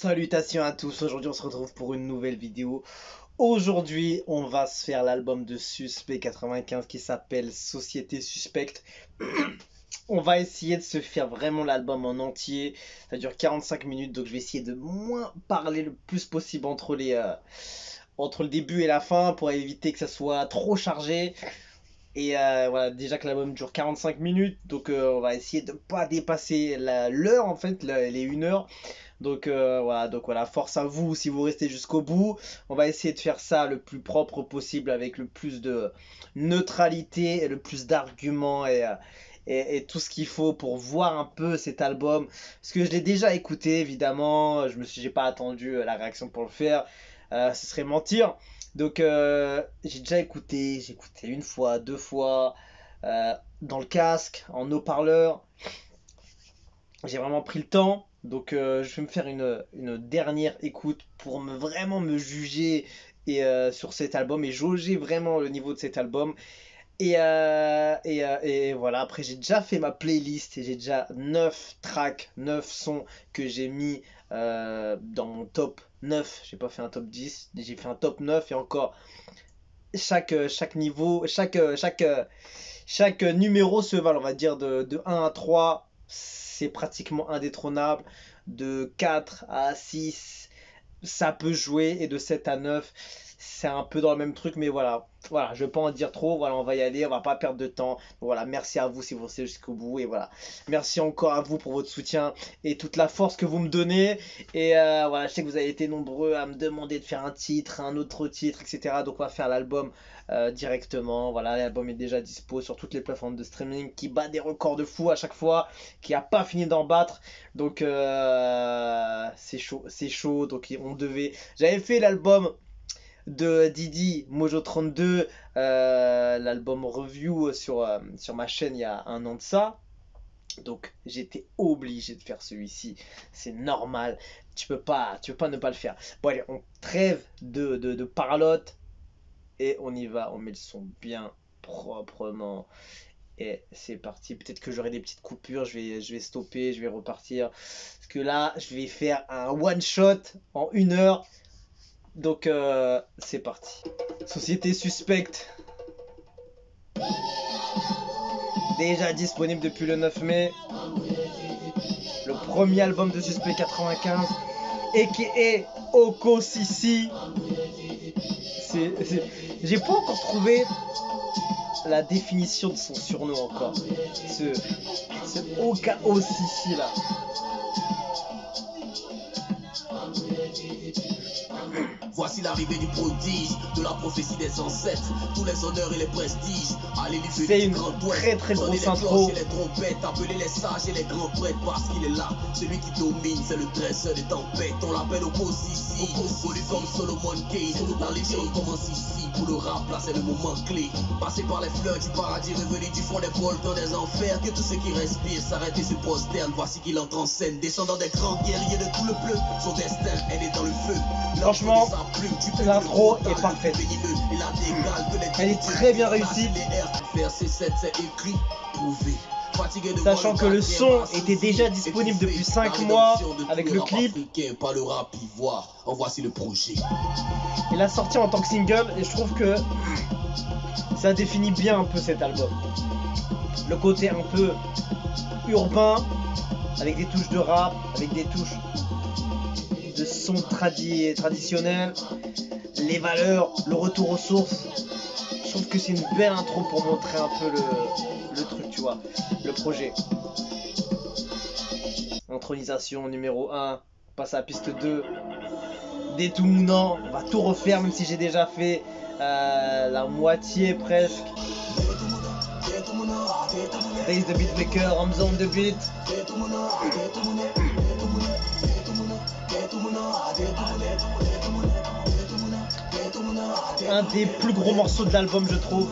Salutations à tous, aujourd'hui on se retrouve pour une nouvelle vidéo. Aujourd'hui on va se faire l'album de Suspect 95 qui s'appelle Société Suspecte. On va essayer de se faire vraiment l'album en entier. Ça dure 45 minutes, donc je vais essayer de moins parler le plus possible entre le début et la fin pour éviter que ça soit trop chargé. Et voilà, déjà que l'album dure 45 minutes, donc on va essayer de ne pas dépasser l'heure en fait, les 1 heure. Donc voilà, force à vous si vous restez jusqu'au bout. On va essayer de faire ça le plus propre possible avec le plus de neutralité et le plus d'arguments et tout ce qu'il faut pour voir un peu cet album. Parce que je l'ai déjà écouté évidemment, j'ai pas attendu la réaction pour le faire, ce serait mentir. Donc j'ai déjà écouté, j'ai écouté 1 fois, 2 fois, dans le casque, en haut-parleur. J'ai vraiment pris le temps. Donc je vais me faire une dernière écoute pour vraiment me juger sur cet album et jauger vraiment le niveau de cet album. Et voilà, après j'ai déjà fait ma playlist et j'ai déjà 9 tracks, 9 sons que j'ai mis dans mon top 9. J'ai pas fait un top 10, j'ai fait un top 9 et encore chaque niveau, chaque numéro se valent, on va dire de 1 à 3. C'est pratiquement indétrônable. De 4 à 6, ça peut jouer. Et de 7 à 9, c'est un peu dans le même truc. Mais voilà, je vais pas en dire trop. Voilà, on va y aller, on va pas perdre de temps. Voilà, merci à vous si vous restez jusqu'au bout. Et voilà, merci encore à vous pour votre soutien et toute la force que vous me donnez. Et voilà, je sais que vous avez été nombreux à me demander de faire un titre, un autre titre, etc. Donc on va faire l'album directement. Voilà, l'album est déjà dispo sur toutes les plateformes de streaming, qui bat des records de fou à chaque fois, qui a pas fini d'en battre. Donc c'est chaud. Donc j'avais fait l'album de Didi Mojo 32, l'album review sur ma chaîne il y a 1 an de ça. Donc j'étais obligé de faire celui-ci, c'est normal, tu peux pas ne pas le faire. Bon allez, on trêve de parlotte et on y va, on met le son bien proprement. Et c'est parti. Peut-être que j'aurai des petites coupures, je vais stopper, je vais repartir. Parce que là, je vais faire un one shot en 1 heure. Donc c'est parti. Société Suspecte. Déjà disponible depuis le 9 mai. Le premier album de Suspect 95. A.K.A. Oko Sissi. J'ai pas encore trouvé la définition de son surnom encore. Ce Oko Sissi là. Voici l'arrivée du prodige, de la prophétie des ancêtres, tous les honneurs et les prestiges. Allez lui c'est une très grosse intro. Les trompettes, appelez les sages et les grands prêtres parce qu'il est là. Celui qui domine, c'est le dresseur des tempêtes. On l'appelle Opposition, connu comme Solomon Kane. La légende commence ici, pour le rap, là c'est le moment clé. Passé par les fleurs du paradis, revenu du fond des volcans des enfers. Que tous ceux qui respirent s'arrêtent et se prosternent. Voici qu'il entre en scène, descendant des grands guerriers de tout le bleu. Son destin, elle est dans le feu. Franchement, l'intro est parfaite. Elle est très bien réussie. Sachant que le son était déjà disponible depuis 5 mois avec le clip. Il a sorti en tant que single et je trouve que ça définit bien un peu cet album. Le côté un peu urbain, avec des touches de rap, avec des touches de son traditionnel, les valeurs, le retour aux sources. Je trouve que c'est une belle intro pour montrer un peu le truc, tu vois, le projet. Intronisation numéro 1, on passe à la piste 2. Détounant, on va tout refaire même si j'ai déjà fait la moitié presque. Raise the beatmaker, Hamza on the beat. Un des plus gros morceaux de l'album, je trouve.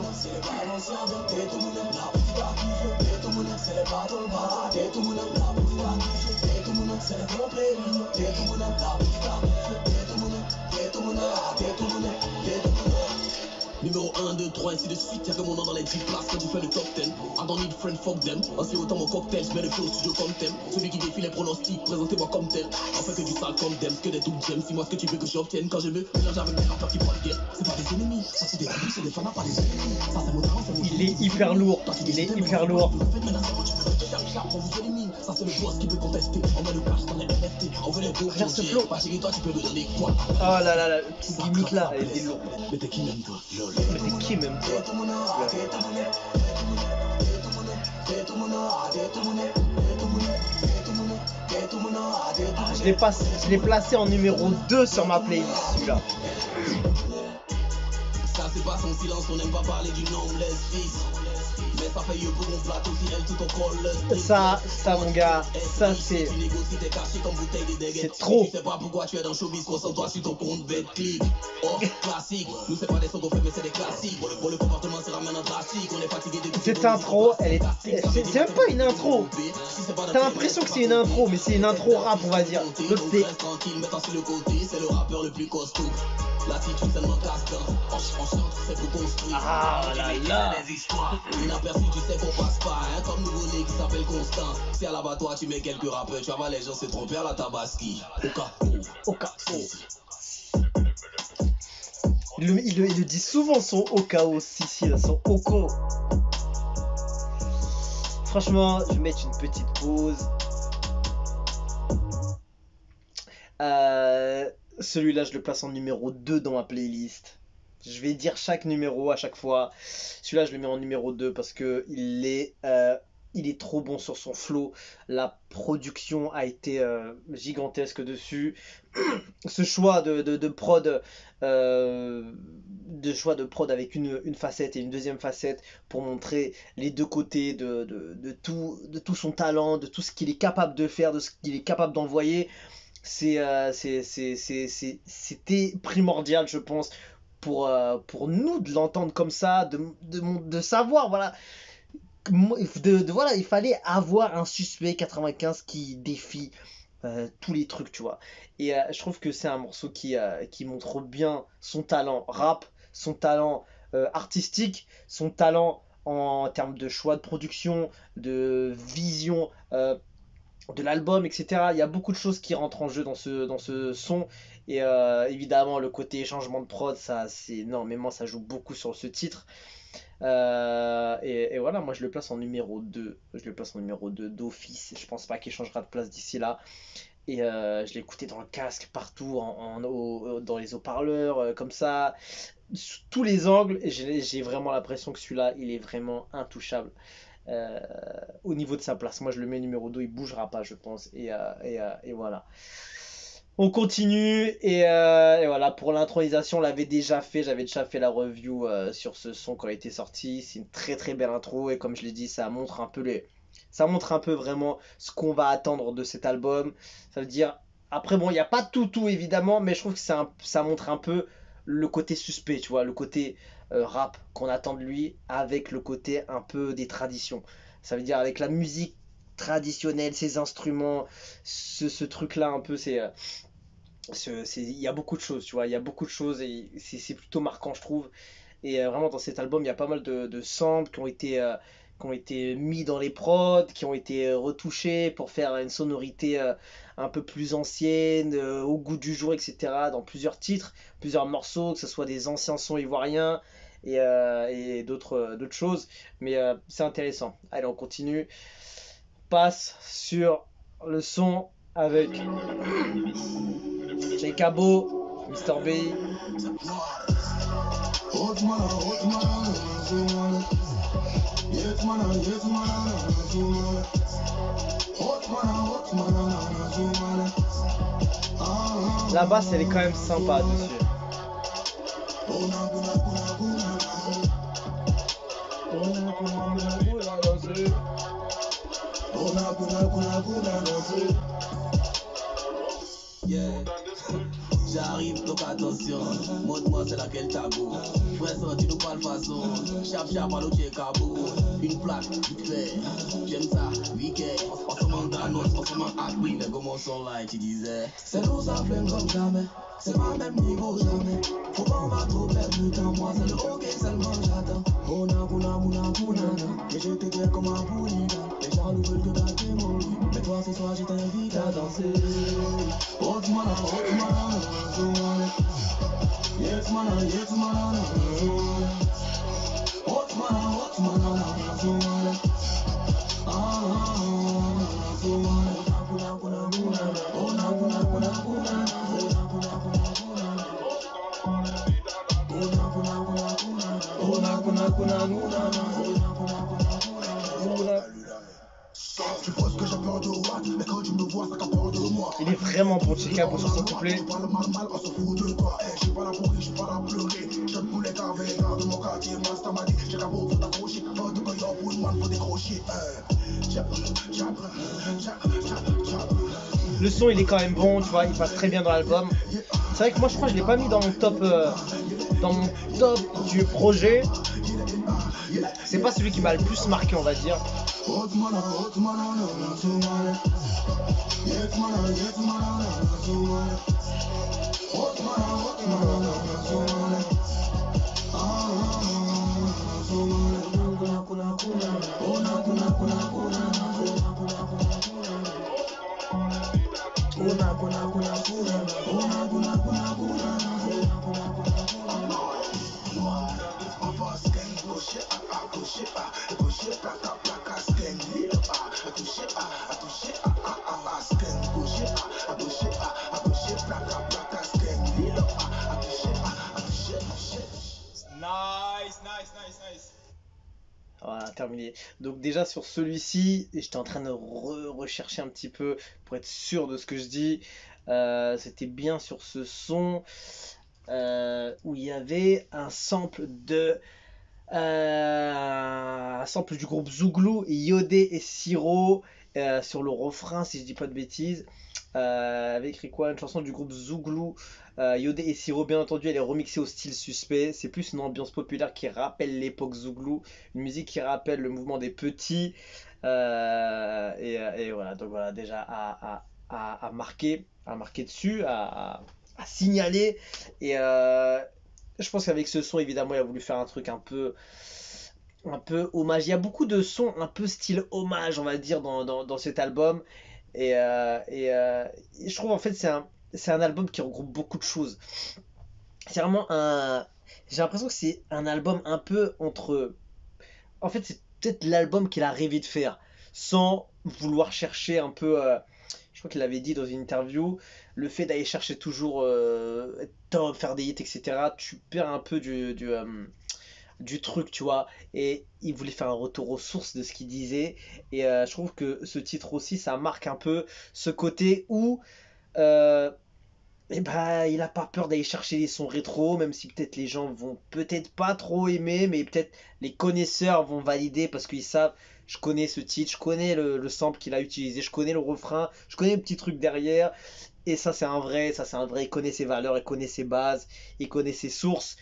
Numéro 1, 2, 3, ainsi de suite. Y'a que mon nom dans les 10 places quand tu fais le top 10. I don't need friend, fuck them. Ainsi autant mon cocktail, je mets le flow au studio comme thème. Celui qui défie les pronostics, présentez-moi comme tel. En fait que du sale comme them, que des doubles gems. Si moi ce que tu veux que j'obtienne quand je me mélange avec des rappeurs qui parlent guerre. C'est pas des ennemis, ça c'est des amis, c'est des fans, pas des ennemis. Ça c'est mon talent, c'est mon Il est hyper lourd. Il est hyper lourd. Ça c'est le boss qui veut contester. On met le cash dans les NFT. On veut les beaux Regarde ce flow. Pas chez toi, tu peux me donner quoi? Oh là là, la petite gimmick là, elle est lourde. Mais t'es qui même toi? Mais t'es qui même toi? Je l'ai placé en numéro 2 sur ma playlist, celui-là. Ça c'est pas son silence, on n'aime pas parler du nameless fils. Mais ça paye pour mon plateau, si elle tout au col. Ça mon gars, ça c'est trop. Tu sais pas pourquoi tu es dans showbiz, concentre-toi sur ton compte BetClick. Oh, classique, nous c'est pas des sons qu'on fait mais c'est des classiques. Pour le comportement c'est ramène un classique, on est fatigué d'écouter. Cette intro, c'est même pas une intro. T'as l'impression que c'est une intro, mais c'est une intro rap on va dire. L'autre c'est tranquille, mettant sur le côté, c'est le rappeur le plus costaud. L'attitude tellement casse-temps, on chante, c'est pour construire. Ah là là. Des histoires, inaperçu, tu sais qu'on passe pas, hein, comme nouveau-né qui s'appelle Constant. Si à l'abattoir tu mets quelques rappeurs, tu vas voir les gens se tromper à la tabaski. Au cas où. Il le dit souvent son au cas où, si, son au cas. Franchement, je vais mettre une petite pause. Celui-là, je le place en numéro 2 dans ma playlist. Je vais dire chaque numéro à chaque fois. Celui-là, je le mets en numéro 2 parce que il est trop bon sur son flow. La production a été gigantesque dessus. Ce choix de prod, choix de prod avec une facette et une deuxième facette pour montrer les deux côtés de tout son talent, de tout ce qu'il est capable de faire, de ce qu'il est capable d'envoyer. C'était primordial, je pense, pour nous de l'entendre comme ça, de savoir, voilà. Voilà, il fallait avoir un suspect 95 qui défie tous les trucs, tu vois. Et je trouve que c'est un morceau qui montre bien son talent rap, son talent artistique, son talent en termes de choix de production, de vision de l'album, etc. Il y a beaucoup de choses qui rentrent en jeu dans ce son. Et évidemment, le côté changement de prod, ça joue beaucoup sur ce titre. Et voilà, moi je le place en numéro 2. Je le place en numéro 2 d'office. Je pense pas qu'il changera de place d'ici là. Et je l'ai écouté dans le casque, partout, dans les haut-parleurs, comme ça, sous tous les angles. Et j'ai vraiment l'impression que celui-là, il est vraiment intouchable. Au niveau de sa place, moi je le mets numéro 2, il bougera pas, je pense. Et voilà. On continue et voilà, pour l'intronisation, on l'avait déjà fait, j'avais déjà fait la review sur ce son quand il était sorti. C'est une très très belle intro et comme je l'ai dit, ça montre un peu vraiment ce qu'on va attendre de cet album. Ça veut dire, après bon, il n'y a pas tout évidemment, mais je trouve que ça montre un peu le côté suspect, tu vois, le côté rap qu'on attend de lui avec le côté un peu des traditions. Ça veut dire avec la musique traditionnelle, ses instruments, ce truc-là un peu, il y a beaucoup de choses, tu vois, il y a beaucoup de choses et c'est plutôt marquant, je trouve. Et vraiment, dans cet album, il y a pas mal de samples qui ont été mis dans les prods, qui ont été retouchés pour faire une sonorité un peu plus ancienne, au goût du jour, etc. Dans plusieurs titres, plusieurs morceaux, que ce soit des anciens sons ivoiriens et d'autres choses. Mais c'est intéressant. Allez, on continue. On passe sur le son avec J Cabo, Mr. B. La basse elle est quand même sympa dessus. Yeah. J'arrive, donc attention, montre-moi c'est laquelle tabou. Pression, tu nous parles façon, chap à l'autre cabot. Une plaque, vite fait, j'aime ça, week-end, on se manque d'annonce, on se tellement hâte, oui, mais comment son light, il disait. C'est nous, ça flingue comme jamais. C'est pas même niveau jamais. Faut pas m'a trop perdre de temps. Moi, c'est le hockey seulement j'attends. Mona, mouna, mouna, mounana. Et je t'étais comme un boulida. Les jaloux veulent que gâter mon lit. Mais toi, ce soir, je t'invite à danser. Otmana, Otmana, Otmana. Yetmana, Yetmana, Otmana. Otmana, Otmana, Otmana. Il est vraiment pour checker pour sur son couplet. Le son il est quand même bon, tu vois, il passe très bien dans l'album. C'est vrai que moi je crois que je l'ai pas mis dans mon top du projet. C'est pas celui qui m'a le plus marqué, on va dire. Voilà, terminé. Donc déjà sur celui-ci, j'étais en train de rechercher un petit peu pour être sûr de ce que je dis. C'était bien sur ce son où il y avait un sample du groupe Zouglou, Yodé et Siro sur le refrain, si je dis pas de bêtises. Avec écrit quoi? Une chanson du groupe Zouglou, Yodé et Siro, bien entendu, elle est remixée au style Suspect. C'est plus une ambiance populaire qui rappelle l'époque Zouglou, une musique qui rappelle le mouvement des petits. Et voilà, donc voilà, déjà à marquer dessus, à signaler. Et je pense qu'avec ce son, évidemment, il a voulu faire un truc un peu hommage. Il y a beaucoup de sons un peu style hommage, on va dire, dans cet album. Et je trouve en fait c'est un album qui regroupe beaucoup de choses. C'est vraiment j'ai l'impression que c'est un album un peu entre. En fait, c'est peut-être l'album qu'il a rêvé de faire, sans vouloir chercher un peu. Je crois qu'il avait dit dans une interview, le fait d'aller chercher toujours être top, faire des hits, etc. Tu perds un peu du truc, tu vois. Et il voulait faire un retour aux sources de ce qu'il disait. Et je trouve que ce titre aussi, ça marque un peu ce côté où euh, et bah, il a pas peur d'aller chercher les sons rétro, même si peut-être les gens vont peut-être pas trop aimer, mais peut-être les connaisseurs vont valider parce qu'ils savent, je connais ce titre, je connais le sample qu'il a utilisé, je connais le refrain, je connais le petit truc derrière. Et ça c'est un vrai, il connaît ses valeurs, il connaît ses bases, il connaît ses sources.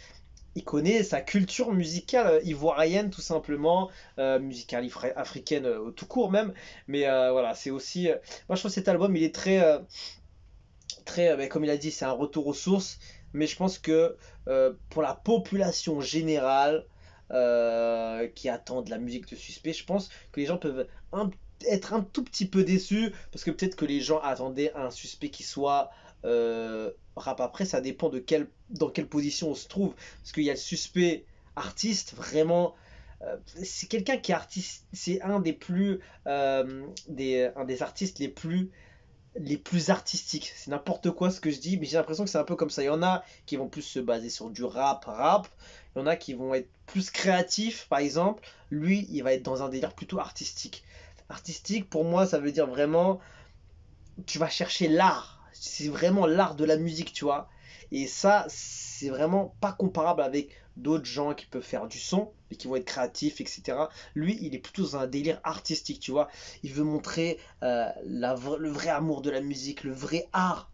Il connaît sa culture musicale ivoirienne tout simplement, musicale africaine tout court même. Mais voilà, c'est aussi. Moi je trouve que cet album il est très, comme il a dit, c'est un retour aux sources. Mais je pense que pour la population générale qui attend de la musique de Suspect, je pense que les gens peuvent être un tout petit peu déçus parce que peut-être que les gens attendaient un Suspect qui soit rap. Après, ça dépend dans quelle position on se trouve. Parce qu'il y a le Suspect artiste, vraiment. C'est quelqu'un qui est artiste, c'est un des artistes les plus artistiques. C'est n'importe quoi ce que je dis, mais j'ai l'impression que c'est un peu comme ça. Il y en a qui vont plus se baser sur du rap. Il y en a qui vont être plus créatifs, par exemple. Lui, il va être dans un délire plutôt artistique. Artistique, pour moi, ça veut dire vraiment, tu vas chercher l'art. C'est vraiment l'art de la musique, tu vois. Et ça, c'est vraiment pas comparable avec d'autres gens qui peuvent faire du son, et qui vont être créatifs, etc. Lui, il est plutôt dans un délire artistique, tu vois. Il veut montrer le vrai amour de la musique, le vrai art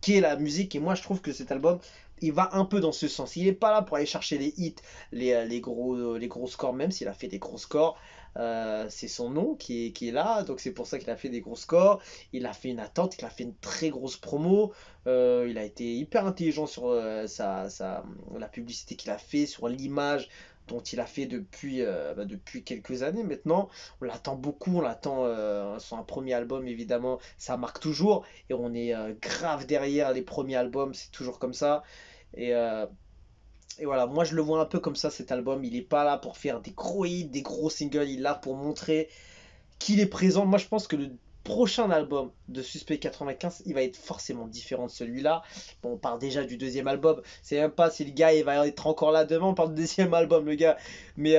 qu'est la musique. Et moi, je trouve que cet album, il va un peu dans ce sens. Il n'est pas là pour aller chercher les hits, les gros scores, même s'il a fait des gros scores. c'est son nom qui est là, donc c'est pour ça qu'il a fait des gros scores. Il a fait une attente, il a fait une très grosse promo. Il a été hyper intelligent sur la publicité qu'il a fait, sur l'image dont il a fait depuis quelques années maintenant. On l'attend beaucoup, on l'attend sur un premier album évidemment, ça marque toujours et on est grave derrière les premiers albums, c'est toujours comme ça. Et, euh, et voilà, moi je le vois un peu comme ça cet album, il est pas là pour faire des gros hits, des gros singles, il est là pour montrer qu'il est présent. Moi, je pense que le prochain album de Suspect 95, il va être forcément différent de celui-là. Bon, on parle déjà du deuxième album. C'est même pas si le gars il va être encore là demain. On parle du deuxième album, le gars. Mais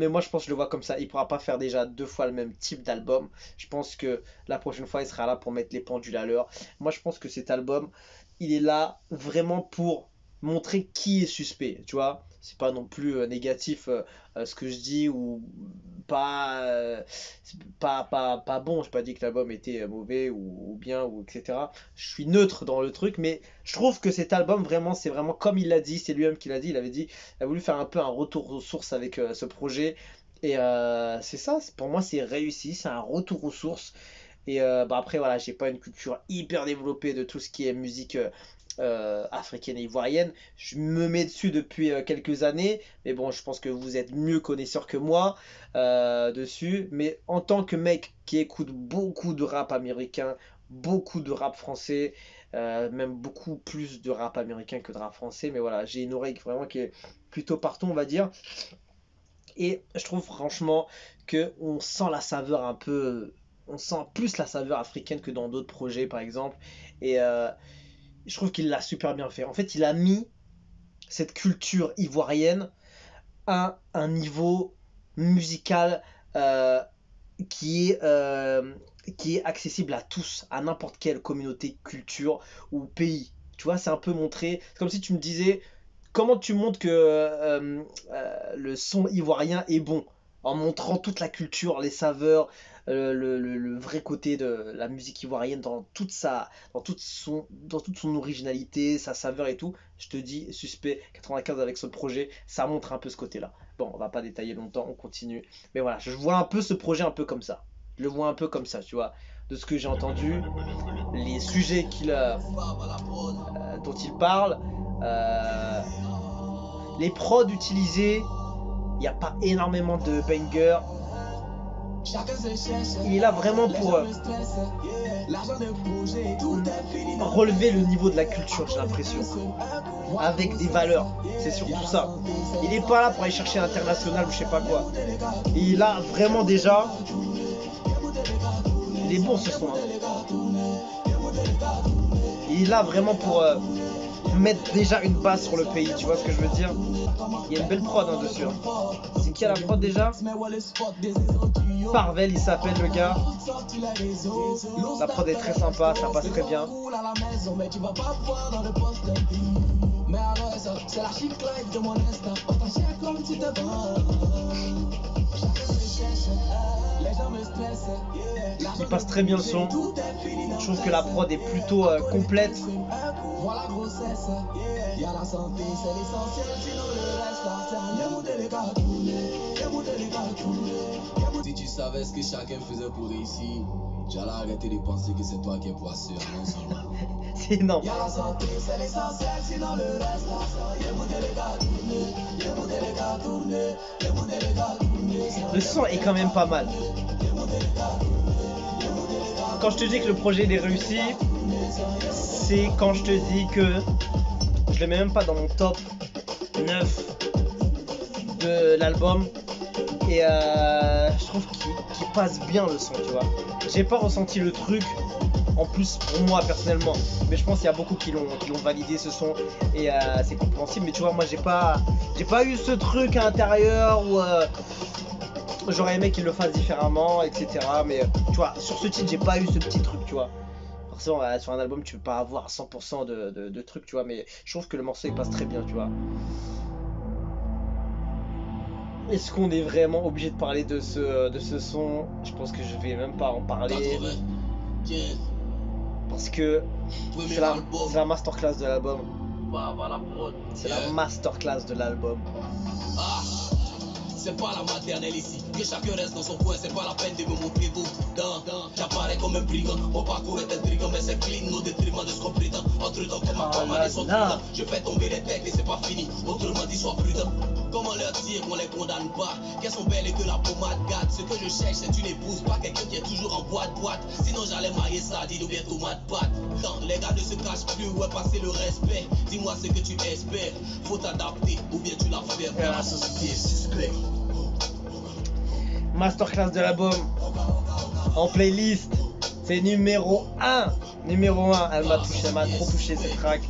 moi, je pense que je le vois comme ça. Il pourra pas faire déjà deux fois le même type d'album. Je pense que la prochaine fois, il sera là pour mettre les pendules à l'heure. Moi, je pense que cet album, il est là vraiment pour montrer qui est Suspect. Tu vois, c'est pas non plus négatif ce que je dis ou pas, pas bon. Je n'ai pas dit que l'album était mauvais ou bien ou etc. Je suis neutre dans le truc, mais je trouve que cet album vraiment, c'est vraiment comme il l'a dit, c'est lui-même qui l'a dit. Il avait dit, il a voulu faire un peu un retour aux sources avec ce projet. Et c'est ça, pour moi c'est réussi, c'est un retour aux sources. Et après voilà, j'ai pas une culture hyper développée de tout ce qui est musique africaine et ivoirienne. Je me mets dessus depuis quelques années, mais bon, je pense que vous êtes mieux connaisseur que moi dessus. Mais en tant que mec qui écoute beaucoup de rap américain, beaucoup de rap français, même beaucoup plus de rap américain que de rap français, mais voilà, j'ai une oreille vraiment qui est plutôt partout, on va dire. Et je trouve franchement que on sent la saveur un peu, on sent plus la saveur africaine que dans d'autres projets par exemple. Et je trouve qu'il l'a super bien fait. En fait, il a mis cette culture ivoirienne à un niveau musical qui est, euh, qui est accessible à tous, à n'importe quelle communauté, culture ou pays. Tu vois, c'est un peu montré. C'est comme si tu me disais, comment tu montres que le son ivoirien est bon? En montrant toute la culture, les saveurs, le vrai côté de la musique ivoirienne dans toute son originalité, sa saveur et tout. Je te dis, Suspect 95 avec ce projet, ça montre un peu ce côté-là. Bon, on va pas détailler longtemps, on continue. Mais voilà, je vois un peu ce projet un peu comme ça. Je le vois un peu comme ça, tu vois. De ce que j'ai entendu, les sujets dont il parle, euh, les prods utilisés, il n'y a pas énormément de bangers. Il est là vraiment pour relever le niveau de la culture, j'ai l'impression. Avec des valeurs, c'est surtout ça. Il n'est pas là pour aller chercher l'international ou je sais pas quoi. Il est là vraiment déjà. Il est bon ce son. Il est là vraiment pour mettre déjà une base sur le pays, tu vois ce que je veux dire? Il y a une belle prod dessus. C'est qui a la prod déjà? Parvel il s'appelle le gars. La prod est très sympa, ça passe très bien. Il passe très bien le son. Je trouve que la prod est plutôt complète. Si tu savais ce que chacun faisait pour réussir, j'allais arrêter de penser que c'est toi qui es poisseux. C'est énorme. Le son est quand même pas mal. Quand je te dis que le projet est réussi, c'est quand je te dis que je le mets même pas dans mon top 9 de l'album. Et je trouve qu'il passe bien le son, tu vois. J'ai pas ressenti le truc, en plus pour moi personnellement. Mais je pense qu'il y a beaucoup qui l'ont validé ce son. Et c'est compréhensible. Mais tu vois, moi j'ai pas eu ce truc à l'intérieur où j'aurais aimé qu'il le fasse différemment, etc. Mais tu vois, sur ce titre, j'ai pas eu ce petit truc, tu vois. Forcément, sur un album, tu peux pas avoir 100% de trucs, tu vois. Mais je trouve que le morceau il passe très bien, tu vois. Est-ce qu'on est vraiment obligé de parler de ce son? Je pense que je vais même pas en parler. Parce que c'est la masterclass de l'album. C'est la masterclass de l'album. c'est pas la maternelle ici. Que chacun reste dans son coin, c'est pas la peine de me montrer vous. J'apparais comme un brigand, mon parcours est intrigant, mais c'est clean au détriment de ce qu'on prétend. Entre temps, comme ma femme a des prudents, je fais tomber les têtes et c'est pas fini. Autrement dit, sois prudent. Comment leur dire qu'on les condamne pas? Qu'elles sont belles et que la pommade gâte. Ce que je cherche, c'est une épouse, pas quelqu'un qui est toujours en boîte. Sinon, j'allais marier ça, dis ou bien tomate pâte. Les gars ne se cachent plus, ouais, passer le respect. Dis-moi ce que tu espères. Faut t'adapter, ou bien tu la fais vers la société suspect. Masterclass de l'album en playlist, c'est numéro 1. Numéro 1, elle m'a touché, elle m'a trop touché cette track.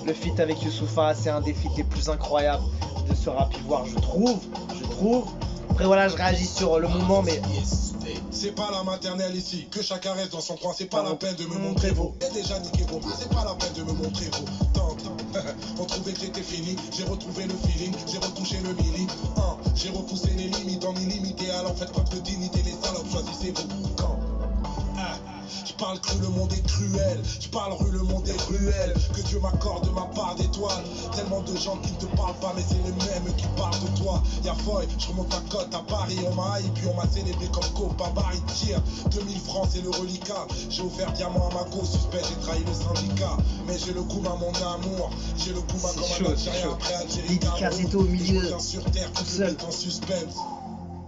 Le feat avec Youssoupha, c'est un des feats les plus incroyables de ce rap ivoire, je trouve. Après voilà, je réagis sur le moment, mais c'est pas la maternelle ici, que chacun reste dans son coin, c'est pas la peine de me montrer vous. J'ai déjà niqué vos mains, c'est pas la peine de me montrer vous. Tant, on trouvait que j'étais fini, j'ai retrouvé le feeling, j'ai retouché le milli. J'ai repoussé les limites en illimité, alors faites preuve de dignité, les salopes, choisissez-vous. Quand je parle cru, le monde est cruel. Je parle rue, le monde est cruel. Que Dieu m'accorde ma part d'étoiles. Tellement de gens qui ne te parlent pas, mais c'est les mêmes qui parlent de toi. Y'a Foy, je remonte ma cote à Paris. On m'a haï, puis on m'a célébré comme Copa Barry Tire. 2000 francs, c'est le reliquat. J'ai offert diamant à ma go, suspect, j'ai trahi le syndicat. Mais j'ai le coup à mon amour. J'ai le coup comme un Algérien après Algérie. Dédicacé au milieu, sur terre, tout seul. En suspense.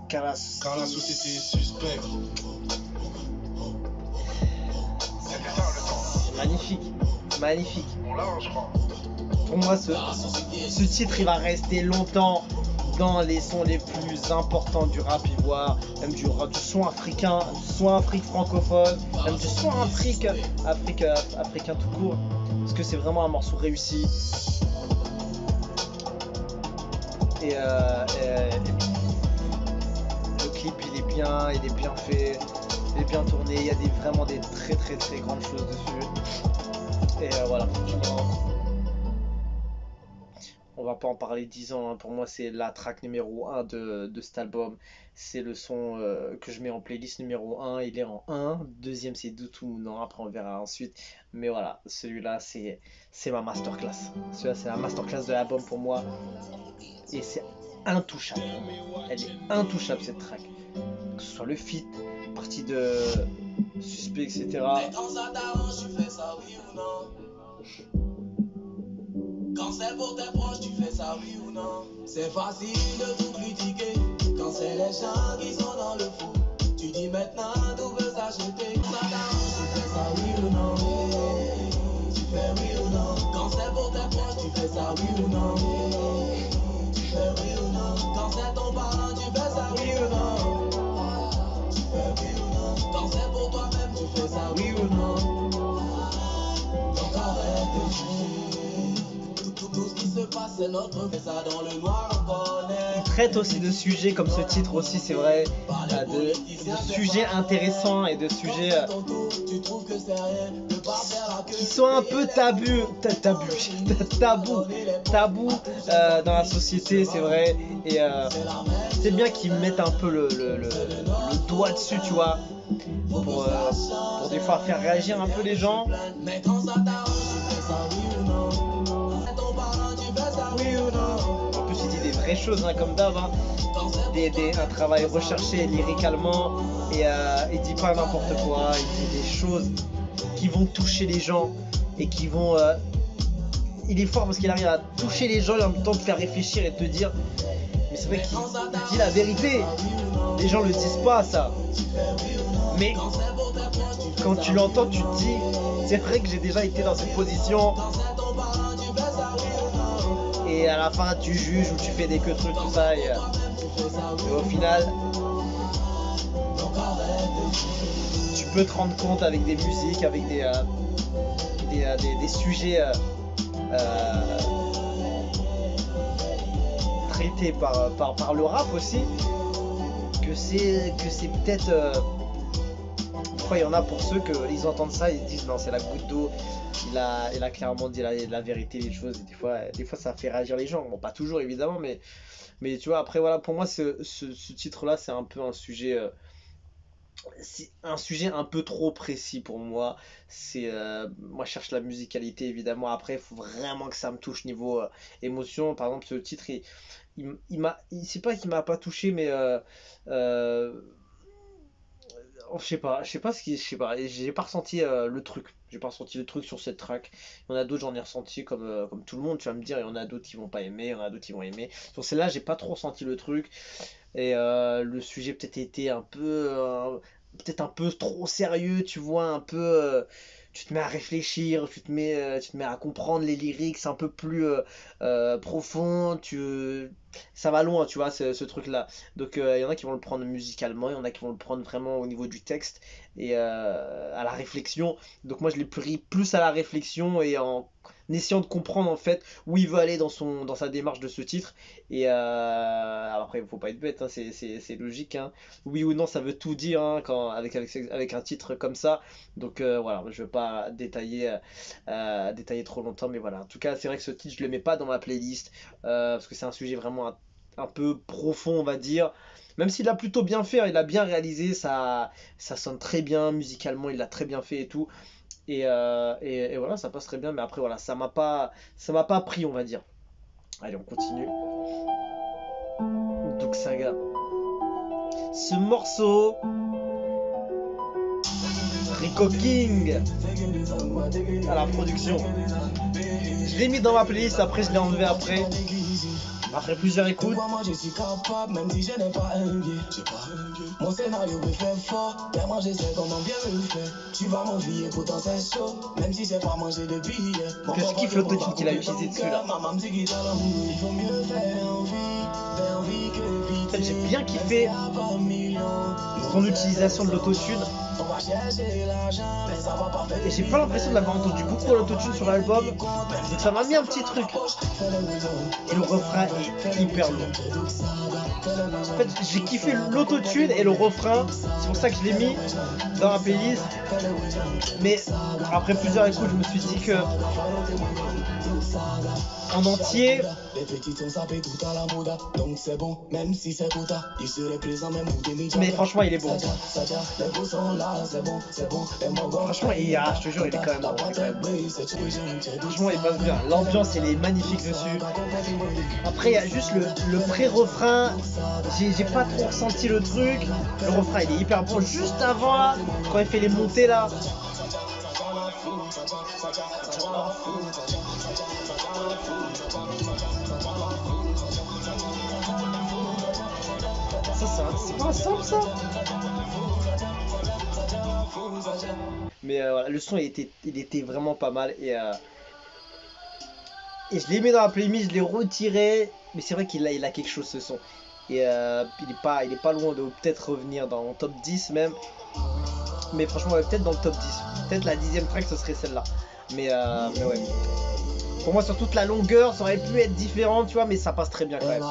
Car la société est suspecte. Magnifique. Pour moi, ce titre, il va rester longtemps dans les sons les plus importants du rap ivoire, même du son africain, du son Afrique francophone, même du son africain tout court, parce que c'est vraiment un morceau réussi. Et le clip, il est bien fait. Il est bien tourné, il y a vraiment des très grandes choses dessus. Et voilà, franchement, on va pas en parler 10 ans, hein. Pour moi c'est la track numéro 1 de cet album. C'est le son que je mets en playlist numéro 1, il est en 1. Deuxième c'est Doutou Mounan, après on verra ensuite. Mais voilà, celui-là c'est ma masterclass. Celui-là c'est la masterclass de l'album pour moi. Et c'est intouchable. Elle est intouchable cette track. Que ce soit le feat, partie de suspect, etc. Mais quand ça t'arrange, tu fais ça oui ou non? Quand c'est pour tes proches, tu fais ça oui ou non? C'est facile de tout critiquer. Quand c'est les gens qui sont dans le fou, tu dis maintenant d'où veut s'acheter. Quand ça t'arrange, tu fais ça oui ou non? Tu fais oui ou non? Quand c'est pour tes proches, tu fais ça oui ou non? Tu fais oui ou non? Quand c'est ton parent, tu fais ça oui ou non? Quand c'est pour toi-même, tu fais ça, oui ou non? Donc arrête de fuir. Tout ce qui se passe, c'est notre fait ça dans le noir, on connaît. Il traite aussi de sujets comme ce titre aussi, c'est vrai, de sujets intéressants et de sujets qui sont un peu tabous dans la société, c'est vrai. Et c'est bien qu'ils mettent un peu le doigt dessus, tu vois, pour des fois faire réagir un peu les gens. Mais quand ça t'arrange, tu fais ça, oui ou non? Ton parent, tu fais ça, oui ou non? En plus, il dit des vraies choses, hein, comme d'hab, hein. Un travail recherché lyricalement, et il dit pas n'importe quoi, il dit des choses qui vont toucher les gens et qui vont... il est fort parce qu'il arrive à toucher les gens et en même temps te faire réfléchir et te dire... Mais c'est vrai qu'il dit la vérité, les gens le disent pas ça. Mais quand tu l'entends, tu te dis, c'est vrai que j'ai déjà été dans cette position. Et à la fin, tu juges ou tu fais des que trucs, tout ça. Et au final, tu peux te rendre compte avec des musiques, avec des sujets traités par le rap aussi, que c'est peut-être... Parfois il y en a pour ceux qu'ils entendent ça, ils se disent non, c'est la goutte d'eau, il a clairement dit la vérité, les choses, et des fois ça fait réagir les gens, bon pas toujours évidemment, mais tu vois, après voilà, pour moi ce titre là c'est un peu un sujet... c'est un sujet un peu trop précis pour moi. Moi je cherche la musicalité évidemment, après il faut vraiment que ça me touche niveau émotion. Par exemple ce titre c'est pas qu'il m'a pas touché, mais euh, je sais pas ce qui, je sais pas, j'ai pas ressenti le truc. J'ai pas ressenti le truc sur cette track. Il y en a d'autres, j'en ai ressenti comme tout le monde, tu vas me dire. Il y en a d'autres qui vont pas aimer, il y en a d'autres qui vont aimer. Sur celle-là, j'ai pas trop ressenti le truc. Et le sujet peut-être était peut-être un peu trop sérieux, tu vois, un peu. Tu te mets à réfléchir, tu te mets à comprendre les lyrics, c'est un peu plus profond, ça va loin, tu vois, ce truc-là. Donc il y en a qui vont le prendre musicalement, il y en a qui vont le prendre vraiment au niveau du texte et à la réflexion. Donc moi je l'ai pris plus à la réflexion et en essayant de comprendre en fait où il veut aller dans sa démarche de ce titre. Et alors après, il faut pas être bête, hein, c'est logique, hein. Oui ou non, ça veut tout dire, hein, avec un titre comme ça. Donc voilà, je vais pas détailler trop longtemps, mais voilà. En tout cas, c'est vrai que ce titre, je le mets pas dans ma playlist parce que c'est un sujet vraiment un peu profond, on va dire. Même s'il a plutôt bien fait, hein, il a bien réalisé, ça sonne très bien musicalement, il l'a très bien fait et tout. Et voilà, ça passe très bien, mais après voilà, ça m'a pas pris, on va dire. Allez, on continue. Donc Saga. Ce morceau, Rico King à la production. Je l'ai mis dans ma playlist, après je l'ai enlevé après plusieurs écoutes. Moi je suis capable, même si je n'ai pas un pied. Mon scénario me fait fort, car moi je sais comment bien le faire. Tu vas m'envier, pourtant c'est chaud, même si c'est pas manger de billets. Que je kiffe l'autotune qu'il a utilisé dessus là. En fait, j'ai bien kiffé son utilisation de l'autotune. Et j'ai pas l'impression de l'avoir entendu beaucoup l'autotune sur l'album. Donc ça m'a mis un petit truc. Et le refrain est hyper lourd. En fait, j'ai kiffé l'autotune et le refrain. C'est pour ça que je l'ai mis dans la playlist. Mais après plusieurs écoutes, je me suis dit que en entier, mais franchement il est bon. Franchement je te jure il est quand même bon. Franchement il passe bien. L'ambiance elle est magnifique dessus. Après il y a juste le pré-refrain. J'ai pas trop ressenti le truc. Le refrain il est hyper bon. Juste avant là, quand il fait les montées là. C'est pas un sample ça. Mais voilà, le son il était vraiment pas mal et je l'ai mis dans la playlist, je l'ai retiré, mais c'est vrai qu'il a quelque chose ce son. Et il est pas loin de peut-être revenir dans le top 10 même. Mais franchement ouais, peut-être dans le top 10. Peut-être la 10e track ce serait celle-là. Mais ouais. Pour moi sur toute la longueur ça aurait pu être différent tu vois, mais ça passe très bien quand même.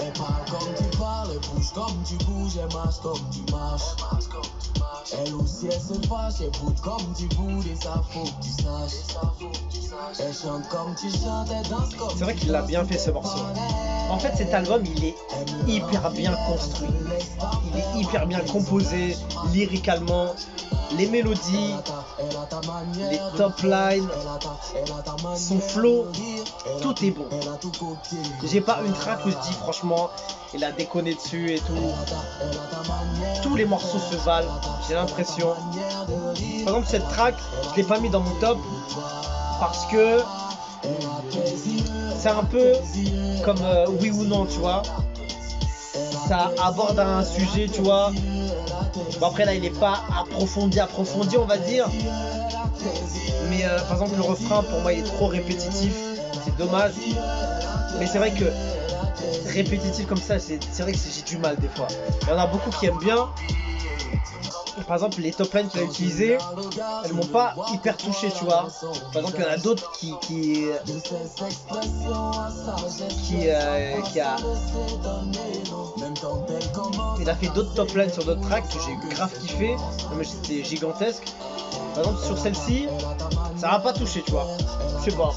Elle parle comme tu parles, elle bouge comme tu bouges, elle marche comme tu marches. Elle aussi elle se fâche, elle boude comme tu boudes et ça faut que tu saches. Elle chante comme tu chantes, elle danse comme. C'est vrai qu'il l'a bien fait ce morceau. En fait cet album il est hyper bien construit. Il est hyper bien composé, lyricalement. Les mélodies, les top lines, son flow, tout est bon. J'ai pas une track où je dis franchement, il a déconné dessus et tout. Tous les morceaux se valent, j'ai l'impression. Par exemple cette track, je l'ai pas mis dans mon top parce que c'est un peu comme oui ou non, tu vois. Ça aborde un sujet, tu vois. Bon après là il est pas approfondi on va dire. Mais par exemple le refrain pour moi il est trop répétitif. C'est dommage. Mais c'est vrai que répétitif comme ça, c'est vrai que j'ai du mal des fois. Il y en a beaucoup qui aiment bien. par exemple, les top lines qu'il a utilisées, elles m'ont pas hyper touché, tu vois. Par exemple, il y en a d'autres qui a... Il a fait d'autres top lines sur d'autres tracks que j'ai grave kiffé, mais c'était gigantesque. Par exemple, sur celle-ci, ça m'a pas touché, tu vois. Je sais pas.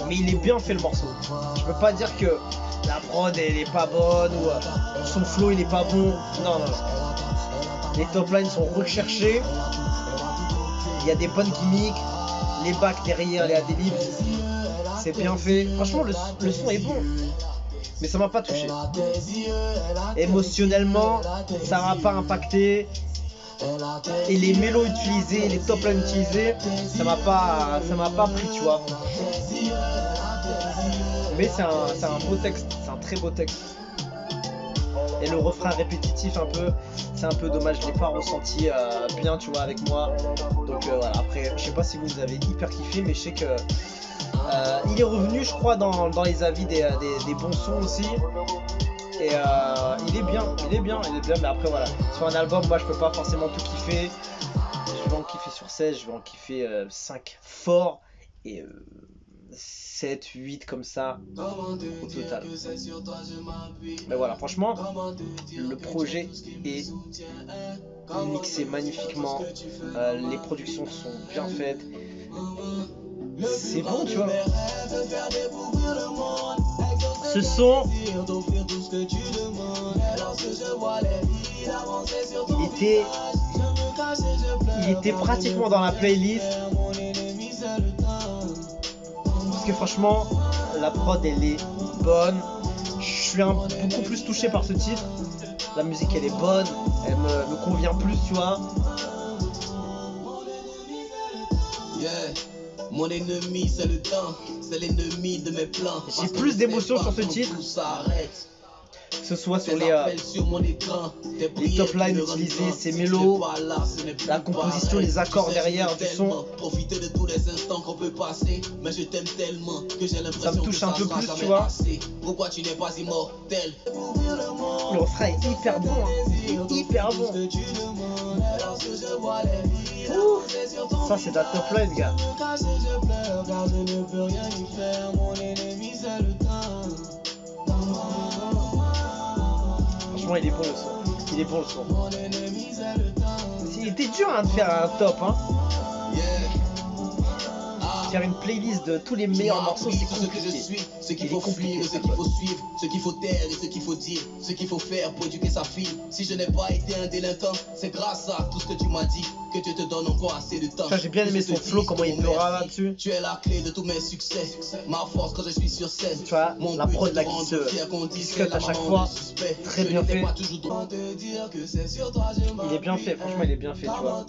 Mais il est bien fait le morceau. Je peux pas dire que la prod elle est pas bonne ou son flow il est pas bon. Non, non, non. Les top lines sont recherchés. Il y a des bonnes gimmicks. Les backs derrière, les adlibs. C'est bien fait. Franchement, le son est bon. Mais ça m'a pas touché. Émotionnellement, ça m'a pas impacté. Et les mélos utilisés, les top lines utilisés, ça m'a pas pris, tu vois. Mais c'est un beau texte, c'est un très beau texte. Et le refrain répétitif un peu, c'est un peu dommage, je l'ai pas ressenti bien, tu vois, avec moi. Donc voilà, après, je sais pas si vous avez hyper kiffé, mais je sais que il est revenu, je crois, dans les avis des bons sons aussi. Et il est bien, mais après voilà, sur un album, moi je peux pas forcément tout kiffer. Je vais en kiffer sur 16, je vais en kiffer 5 forts et 7, 8 comme ça au total. Mais voilà, franchement, le projet est mixé magnifiquement, les productions sont bien faites. C'est bon, tu vois. Ce son, il était pratiquement dans la playlist. Parce que franchement, la prod elle est bonne. Je suis beaucoup plus touché par ce titre. La musique elle est bonne, elle me convient plus, tu vois. Yeah. Mon ennemi c'est le temps, c'est l'ennemi de mes plans. J'ai plus d'émotions sur ce titre, que ce soit sur les top lines utilisées, ces mélos, la composition, les accords derrière du son. Profiter de tous les instants qu'on peut passer, mais je t'aime tellement que j'ai l'impression ça me touche un peu plus, tu vois. Pourquoi tu n'es pas immortel? Le refrain est hyper bon, hein. Hyper bon. Ça c'est de la top line, gars. Franchement, il est bon le son. Il est bon le son. Il était dur hein, de faire un top, hein. Faire une playlist de tous les meilleurs morceaux, c'est compliqué. Ce qu'il faut fuir, ce qu'il faut suivre, ce qu'il faut taire et ce qu'il faut dire, ce qu'il faut faire pour éduquer sa fille. Si je n'ai pas été un délinquant, c'est grâce à tout ce que tu m'as dit que Dieu te donne encore assez de temps. J'ai bien aimé son flow, comment il pleura là-dessus. Tu es la clé de tous mes succès, ma force quand je suis sur scène. Tu vois, la prod là qui se cut à chaque fois, très bien fait. Il est bien fait, franchement il est bien fait, tu vois.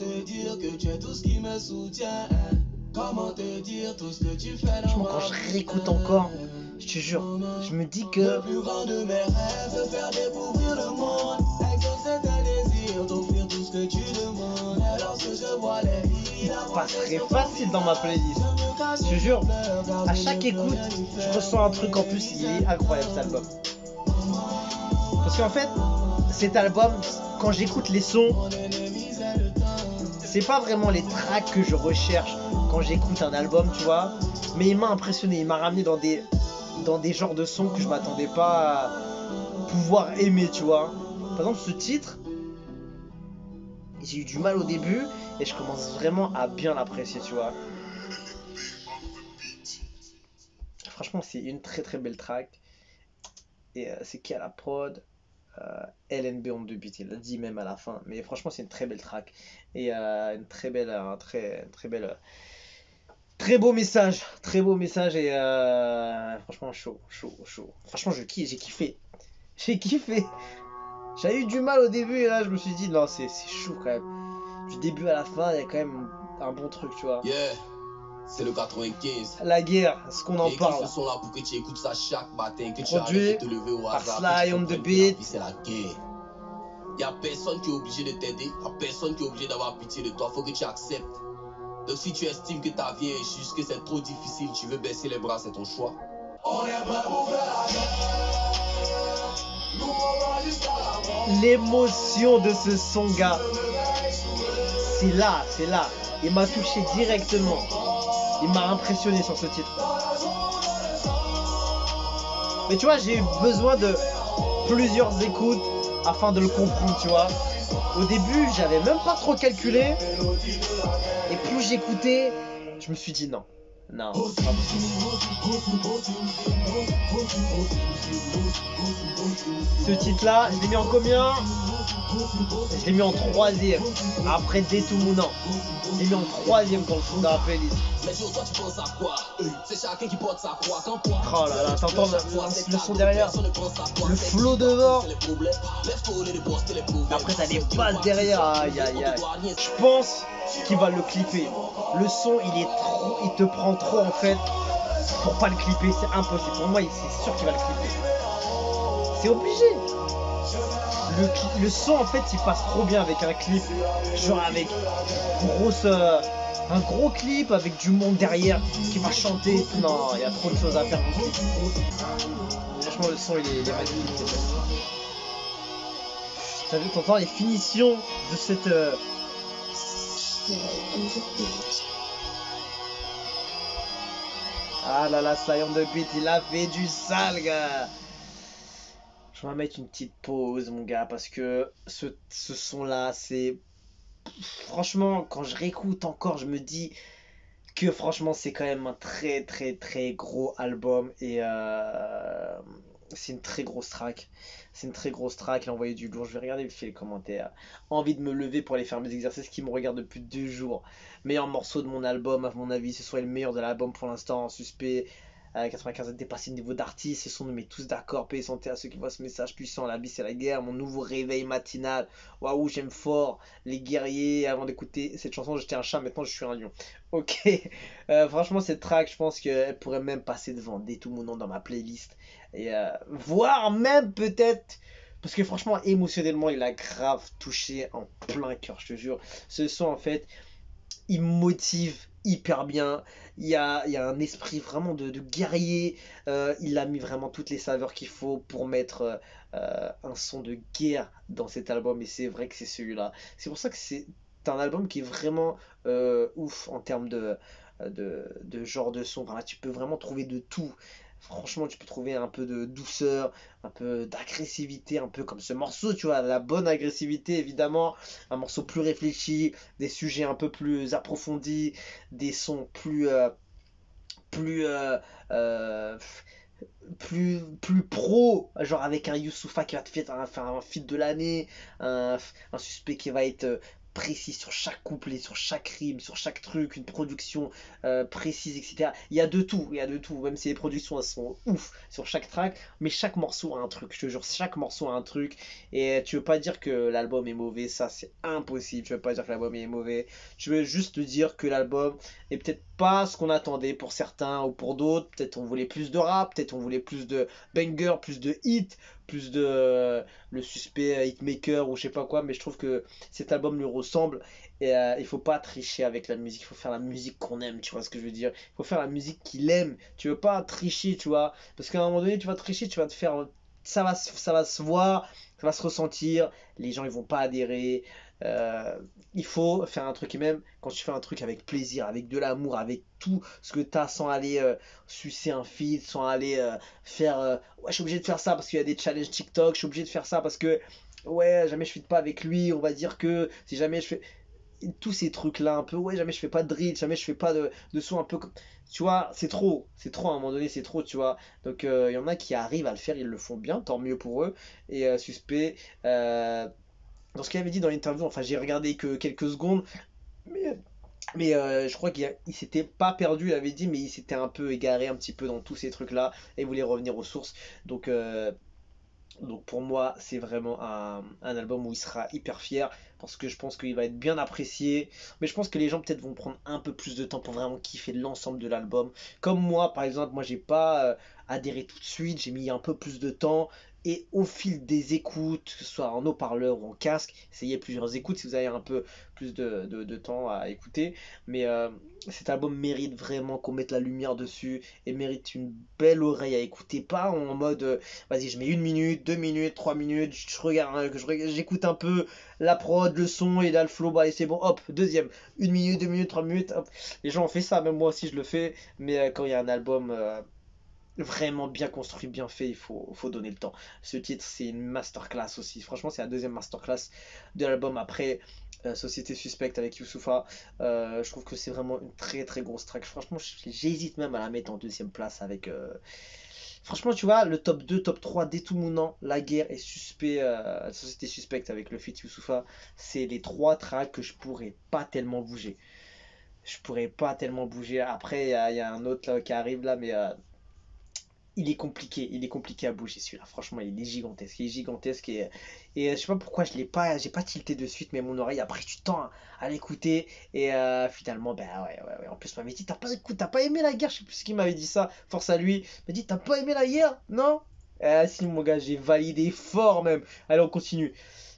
Comment te dire tout ce que tu fais? Franchement, quand je réécoute encore, je te jure, je me dis que le plus grand de mes rêves, faire découvrir le monde, exaucer tes désirs, t'offrir tout ce que tu demandes. Alors que je vois les vies, il passerait facile dans ma playlist. Je te jure, à chaque écoute, je ressens un truc en plus, il est incroyable cet album. Parce qu'en fait, cet album, quand j'écoute les sons, c'est pas vraiment les tracks que je recherche quand j'écoute un album, tu vois. Mais il m'a impressionné, il m'a ramené dans des genres de sons que je m'attendais pas à pouvoir aimer, tu vois. Par exemple, ce titre, j'ai eu du mal au début et je commence vraiment à bien l'apprécier, tu vois. Franchement, c'est une très très belle track. Et c'est qui à la prod? LNB on the beat, il l'a dit même à la fin. Mais franchement, c'est une très belle track. Et une très belle, très beau message. Très beau message. Et franchement, chaud. Franchement, j'ai kiffé. J'ai kiffé. J'avais eu du mal au début et là, je me suis dit, non, c'est chaud quand même. Du début à la fin, il y a quand même un bon truc, tu vois. Yeah. C'est le 95. La guerre, est-ce qu'on en parle? Ce sont là pour que tu écoutes ça chaque matin, que tu produit arrêtes de te lever au par hasard. Sly on the beat. C'est la guerre. Y'a personne qui est obligé de t'aider, y'a personne qui est obligé d'avoir pitié de toi, faut que tu acceptes. Donc si tu estimes que ta vie est injuste, que c'est trop difficile, tu veux baisser les bras, c'est ton choix. On est prêt pour faire la guerre. Nous on va jusqu'à la mort. l'émotion de ce son, gars. C'est là, c'est là. Il m'a touché directement. Il m'a impressionné sur ce titre. Mais tu vois, j'ai eu besoin de plusieurs écoutes afin de le comprendre, tu vois. Au début, j'avais même pas trop calculé. Et plus j'écoutais, je me suis dit non. Non, c'est pas possible. Ce titre-là, je l'ai mis en combien? Je l'ai mis en troisième. Après Détoumounant. Je l'ai mis en troisième dans la playlist. Oh là là, t'entends le son derrière, le flow devant. Après t'as les basses derrière. Aïe aïe aïe. Je pense qu'il va le clipper. Le son il te prend trop en fait pour pas le clipper, c'est impossible. Pour moi c'est sûr qu'il va le clipper. C'est obligé. Le son en fait il passe trop bien avec un clip. Genre avec un gros clip avec du monde derrière qui va chanter. Non, il y a trop de choses à faire dans ce clip. Franchement le son il est magnifique. T'as vu, t'entends les finitions de cette... Ah là là, Sly on the beat, il a fait du sale, gars. Je vais mettre une petite pause, mon gars, parce que ce son-là, c'est... Franchement, quand je réécoute encore, je me dis que franchement, c'est quand même un très très très gros album. Et c'est une très grosse track. C'est une très grosse track, il a envoyé du lourd. Je vais regarder vite fait les commentaires. Envie de me lever pour aller faire mes exercices qui me regardent depuis 2 jours. Meilleur morceau de mon album, à mon avis, ce soit le meilleur de l'album pour l'instant. Suspect 95 a dépassé le niveau d'artiste. Ce sont nous met tous d'accord. Paix et santé à ceux qui voient ce message puissant. La vie c'est la guerre. Mon nouveau réveil matinal. Waouh, j'aime fort les guerriers. Avant d'écouter cette chanson, j'étais un chat. Maintenant, je suis un lion. Ok. Franchement, cette track, je pense qu'elle pourrait même passer devant Détoumounant dans ma playlist. Et voire même peut-être. Parce que franchement, émotionnellement, il a grave touché en plein cœur, je te jure. Ce son, en fait, il me motive hyper bien. Il y a un esprit vraiment de guerrier. Il a mis vraiment toutes les saveurs qu'il faut pour mettre un son de guerre dans cet album. Et c'est vrai que c'est celui-là. C'est pour ça que c'est un album qui est vraiment ouf en termes de genre de son. Enfin, là, tu peux vraiment trouver de tout. Franchement, tu peux trouver un peu de douceur, un peu d'agressivité, un peu comme ce morceau, tu vois, la bonne agressivité évidemment, un morceau plus réfléchi, des sujets un peu plus approfondis, des sons plus, euh, plus pro, genre avec un Youssoupha qui va te faire un feat de l'année, un suspect qui va être précis sur chaque couplet, sur chaque rime, sur chaque truc, une production précise, etc. Il y a de tout, même si les productions elles sont ouf sur chaque track, mais chaque morceau a un truc, je te jure, chaque morceau a un truc, et tu veux pas dire que l'album est mauvais, ça c'est impossible, tu veux pas dire que l'album est mauvais, tu veux juste te dire que l'album est peut-être pas ce qu'on attendait pour certains ou pour d'autres, peut-être on voulait plus de rap, peut-être on voulait plus de banger, plus de hits, plus de le suspect hitmaker ou je sais pas quoi, mais je trouve que cet album lui ressemble et il faut pas tricher avec la musique, il faut faire la musique qu'on aime, tu vois ce que je veux dire, il faut faire la musique qu'il aime, tu veux pas tricher, tu vois, parce qu'à un moment donné tu vas tricher, tu vas te faire, ça va se voir, ça va se ressentir, les gens ils vont pas adhérer. Il faut faire un truc, et même quand tu fais un truc avec plaisir, avec de l'amour, avec tout ce que tu as, sans aller sucer un feed, sans aller faire ouais, je suis obligé de faire ça parce qu'il y a des challenges TikTok, je suis obligé de faire ça parce que ouais, jamais je feed pas avec lui, on va dire que si jamais je fais tous ces trucs là un peu, ouais, jamais je fais pas de drill, jamais je fais pas de son un peu comme, tu vois, c'est trop à un moment donné, c'est trop, tu vois. Donc il y en a qui arrivent à le faire, ils le font bien, tant mieux pour eux. Et suspect dans ce qu'il avait dit dans l'interview, enfin j'ai regardé que quelques secondes, mais, je crois qu'il s'était pas perdu, il avait dit, mais il s'était un peu égaré un petit peu dans tous ces trucs-là et voulait revenir aux sources. Donc pour moi, c'est vraiment un album où il sera hyper fier parce que je pense qu'il va être bien apprécié. Mais je pense que les gens peut-être vont prendre un peu plus de temps pour vraiment kiffer l'ensemble de l'album. Comme moi, par exemple, moi j'ai pas adhéré tout de suite, j'ai mis un peu plus de temps Et au fil des écoutes, que ce soit en haut-parleur ou en casque, essayez plusieurs écoutes si vous avez un peu plus de temps à écouter. Mais cet album mérite vraiment qu'on mette la lumière dessus et mérite une belle oreille à écouter. Pas en mode vas-y, je mets 1 minute, 2 minutes, 3 minutes, je regarde, j'écoute un peu la prod, le son et là le flow, bah et c'est bon, hop, deuxième, 1 minute, 2 minutes, 3 minutes, hop. Les gens ont fait ça, même moi aussi je le fais. Mais quand il y a un album vraiment bien construit, bien fait, faut donner le temps. Ce titre, c'est une masterclass aussi. Franchement, c'est la deuxième masterclass de l'album après Société Suspecte avec Youssoupha. Je trouve que c'est vraiment une très très grosse track. Franchement, j'hésite même à la mettre en deuxième place avec. Franchement, tu vois, le top 2, top 3, Détoumounant, La Guerre et Suspect, Société Suspecte avec le feat Youssoupha, c'est les trois tracks que je pourrais pas tellement bouger. Je pourrais pas tellement bouger. Après, il y a un autre là, qui arrive là, mais il est compliqué à bouger celui-là. Franchement, il est gigantesque et je sais pas pourquoi j'ai pas tilté de suite, mais mon oreille a pris du temps à l'écouter et finalement, ben ouais. En plus, on m'avait dit t'as pas aimé La Guerre, je sais plus ce qu'il m'avait dit ça. Force à lui, il m'a dit t'as pas aimé La Guerre, non? Si mon gars, j'ai validé fort même. Allez, on continue.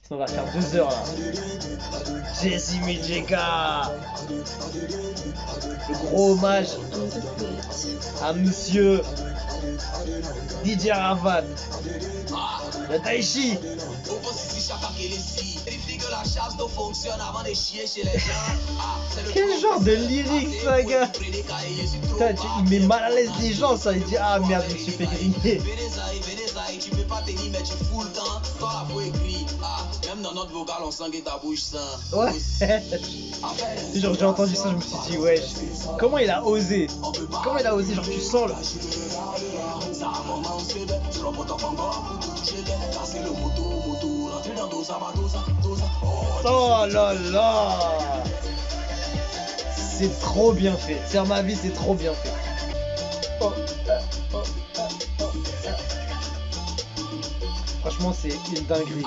Sinon, on va faire 2 heures là. Jesse Mijeka, le gros hommage à Monsieur DJ Ravan, le Taichi. Quel genre de lyrics ça, gars? Putain, il met mal à l'aise les gens, ça. Il dit ah merde, je me suis fait griller. Tu peux pas tenir mais tu fous le temps. Toi la faut écrire. Même dans notre vocal on sent que ta bouche sent. Ouais. Genre j'ai entendu ça, je me suis dit ouais. Comment il a osé? Genre tu sens le. Oh là là. C'est trop bien fait. C'est à ma vie, c'est trop bien fait. Franchement, c'est une dinguerie.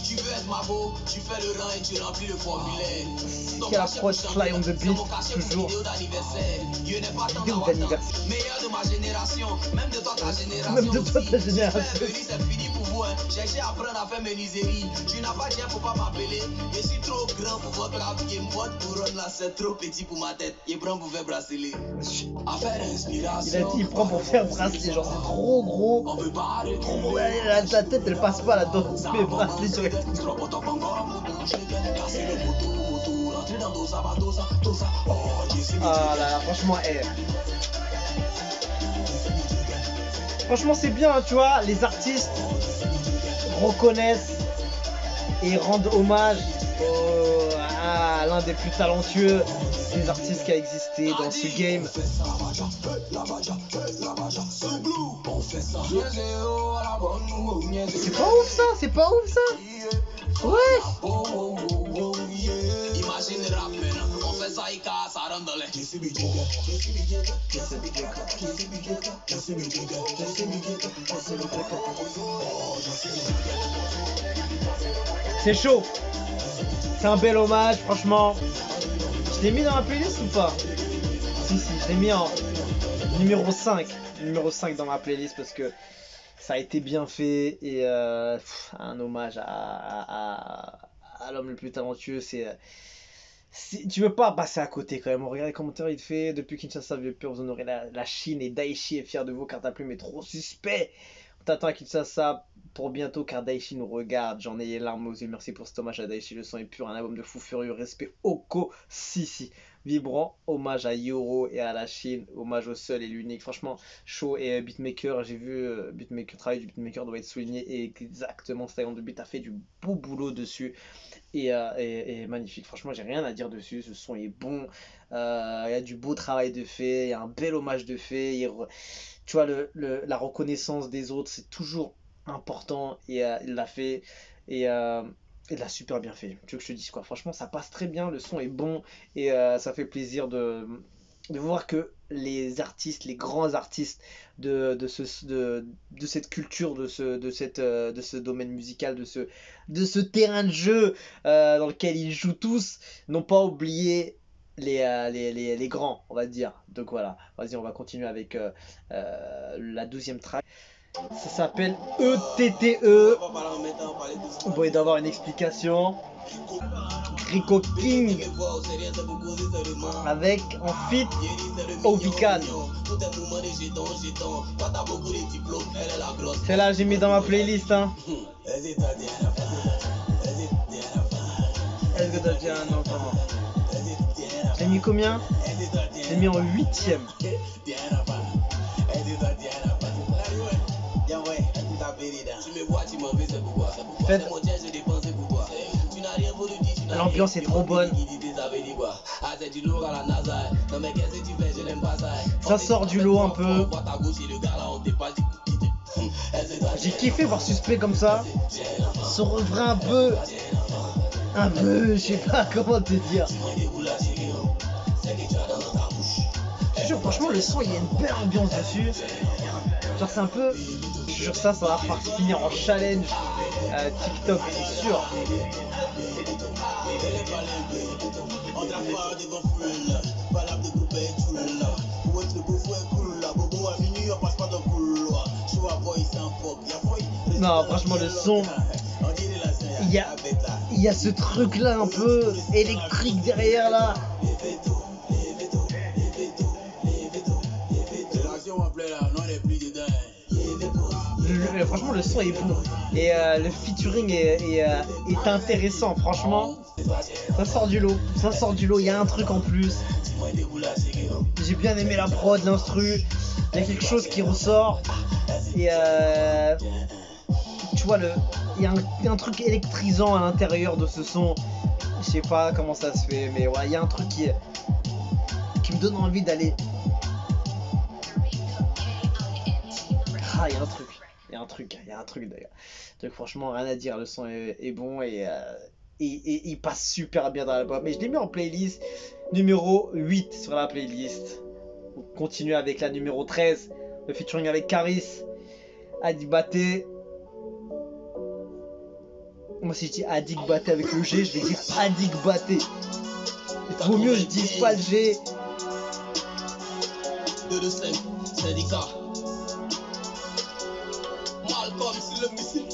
Tu veux être ma beau, tu fais le rang et tu remplis le formulaire. Quelle approche fly on the beat, toujours. Vidéo d'anniversaire. Meilleur de ma génération, même de toi ta génération. C'est fini pour vous, hein. Cherchez à apprendre à faire menuiserie. Tu n'as pas de chien, faut pas m'appeler. Je suis trop grand pour votre clavier. Mode pour rendre là, c'est trop petit pour ma tête. Il prend pour faire bracelet. Affaire inspiration. Il a dit il prend pour faire bracelet, genre c'est trop gros. On peut pas arrêter. Trop, la tête elle passe pas là-dedans. Mais bracelet direct. Ah là, franchement, franchement c'est bien, hein, tu vois, les artistes reconnaissent et rendent hommage à l'un des plus talentueux des artistes qui a existé dans ce game. C'est pas ouf ça. Ouais. Imagine le rap maintenant, on fait ça et ça rentre dans les. C'est chaud. C'est un bel hommage, franchement. Je l'ai mis dans ma playlist ou pas? Si, je l'ai mis en numéro 5 dans ma playlist parce que ça a été bien fait et un hommage à l'homme le plus talentueux. Tu veux pas passer à côté quand même. On regarde les commentaires, il fait depuis Kinshasa veut peur, vous honorez la Chine et Daichi est fier de vous car ta plume est trop suspect. On t'attend à Kinshasa pour bientôt car Daichi nous regarde. J'en ai les larmes aux yeux. Merci pour cet hommage à Daichi. Le sang est pur. Un album de fou furieux. Respect Oko Sisi. Vibrant. Hommage à Yoro et à la Chine. Hommage au seul et l'unique. Franchement, chaud. Et beatmaker, j'ai vu beatmaker, travail du beatmaker doit être souligné. Et exactement, Stallion de Beat a fait du beau boulot dessus. Et magnifique. Franchement, j'ai rien à dire dessus. Ce son est bon. Il y a du beau travail de fait. Il y a un bel hommage de fait. Tu vois, la reconnaissance des autres, c'est toujours important. Et il l'a fait. Et il l'a super bien fait. Tu veux que je te dise quoi? Franchement, ça passe très bien. Le son est bon. Et ça fait plaisir de voir que les artistes, les grands artistes de cette culture, de ce domaine musical, de ce terrain de jeu dans lequel ils jouent tous, n'ont pas oublié les grands, on va dire. Donc voilà, vas-y, on va continuer avec la 12e track. Ça s'appelle ETTE. Bon, il doit avoir une explication. Rico King avec en feat Ovican. Celle-là j'ai mis dans ma playlist hein. J'ai mis combien? J'ai mis en 8ème. L'ambiance est trop bonne. Ça sort du lot un peu. J'ai kiffé voir Suspect comme ça. Son refrain je sais pas comment te dire. Je te jure, franchement le son il y a une belle ambiance dessus. Genre c'est un peu, je te jure ça va finir en challenge TikTok, c'est sûr. Non, franchement le son, il y a ce truc là un peu électrique derrière là. Franchement le son est bon et le featuring est intéressant, franchement ça sort du lot, il y a un truc en plus. J'ai bien aimé la prod, l'instru, il y a quelque chose qui ressort et tu vois il y a un truc électrisant à l'intérieur de ce son. Je sais pas comment ça se fait mais ouais, il y a un truc qui me donne envie d'aller. Ah, il y a un truc d'ailleurs. Donc franchement rien à dire, le son est bon et il passe super bien dans l'album. Mais je l'ai mis en playlist numéro 8 sur la playlist. On continue avec la numéro 13, le featuring avec Karis, Adigbaté. Moi si je dis Adigbaté avec le G, je vais dire Adigbaté. Vaut mieux je dise pas le G. 225 syndicat.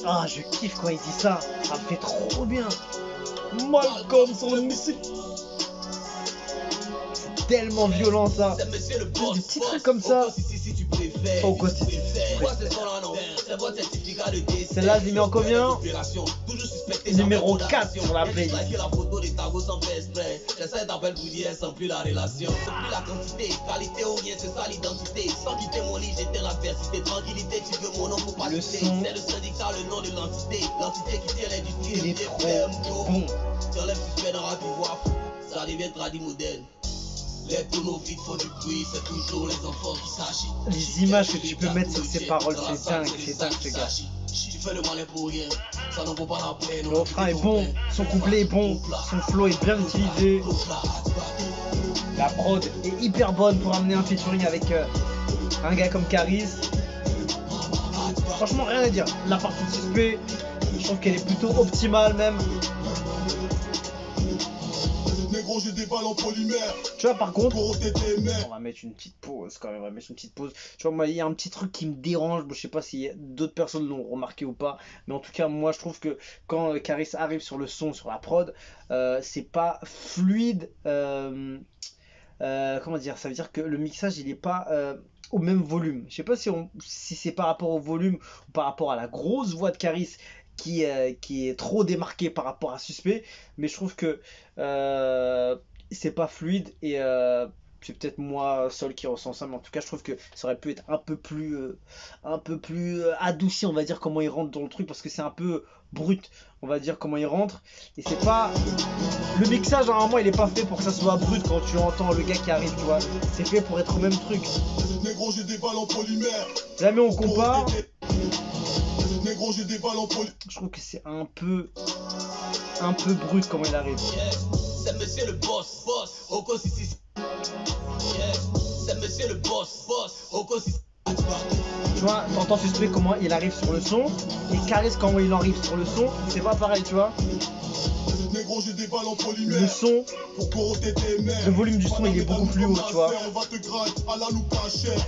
Ah, je kiffe quand il dit ça, ça me fait trop bien. Malcolm sur le missile. C'est tellement violent ça. Des petits trucs comme ça. Oh, quoi, celle-là, je l'ai mis en combien? Numéro 4 sur la playlist. Le son, il est trop bon. Ça devient tradit moderne. Les tonneaux vides font du bruit, c'est toujours les enfants qui s'agissent. Les images que tu peux mettre sur ces paroles, c'est dingue ce gars. Tu fais le malin pour rien, ça n'en vaut pas la peine. Le refrain est bon, son couplet est bon, son flow est bien utilisé. La prod est hyper bonne pour amener un featuring avec un gars comme Karis. Franchement rien à dire, la partie de Suspect, je trouve qu'elle est plutôt optimale même. Négro, j'ai des balles en polymère. Tu vois, par contre, Pour t'aider, merde. on va mettre une petite pause quand même, on va mettre une petite pause. Tu vois, moi, il y a un petit truc qui me dérange. Bon, je sais pas si d'autres personnes l'ont remarqué ou pas, mais en tout cas, moi, je trouve que quand Karis arrive sur le son, sur la prod, c'est pas fluide. Comment dire? Ça veut dire que le mixage, il est pas au même volume. Je sais pas si c'est par rapport au volume ou par rapport à la grosse voix de Karis qui est trop démarqué par rapport à Suspect, mais je trouve que c'est pas fluide et c'est peut-être moi seul qui ressens ça, mais en tout cas je trouve que ça aurait pu être un peu plus adouci, on va dire, comment il rentre dans le truc, parce que c'est un peu brut, on va dire, comment il rentre, et c'est pas le mixage normalement, il est pas fait pour que ça soit brut quand tu entends le gars qui arrive, tu vois, c'est fait pour être au même truc. Négro, j'ai des balles en polymère. Jamais on compare. Négro, j'ai des balles en polymère. Je trouve que c'est un peu brut comment il arrive. C'est monsieur le boss, au quotidien. C'est monsieur le boss, au quotidien. Tu vois, t'entends Suspect comment il arrive sur le son, et Karis comment il arrive sur le son, c'est pas pareil, tu vois. Négro, j'ai des balles en polymère. Le son, le volume du son il est beaucoup plus haut, tu vois. On va te gratter à la loupe cachette.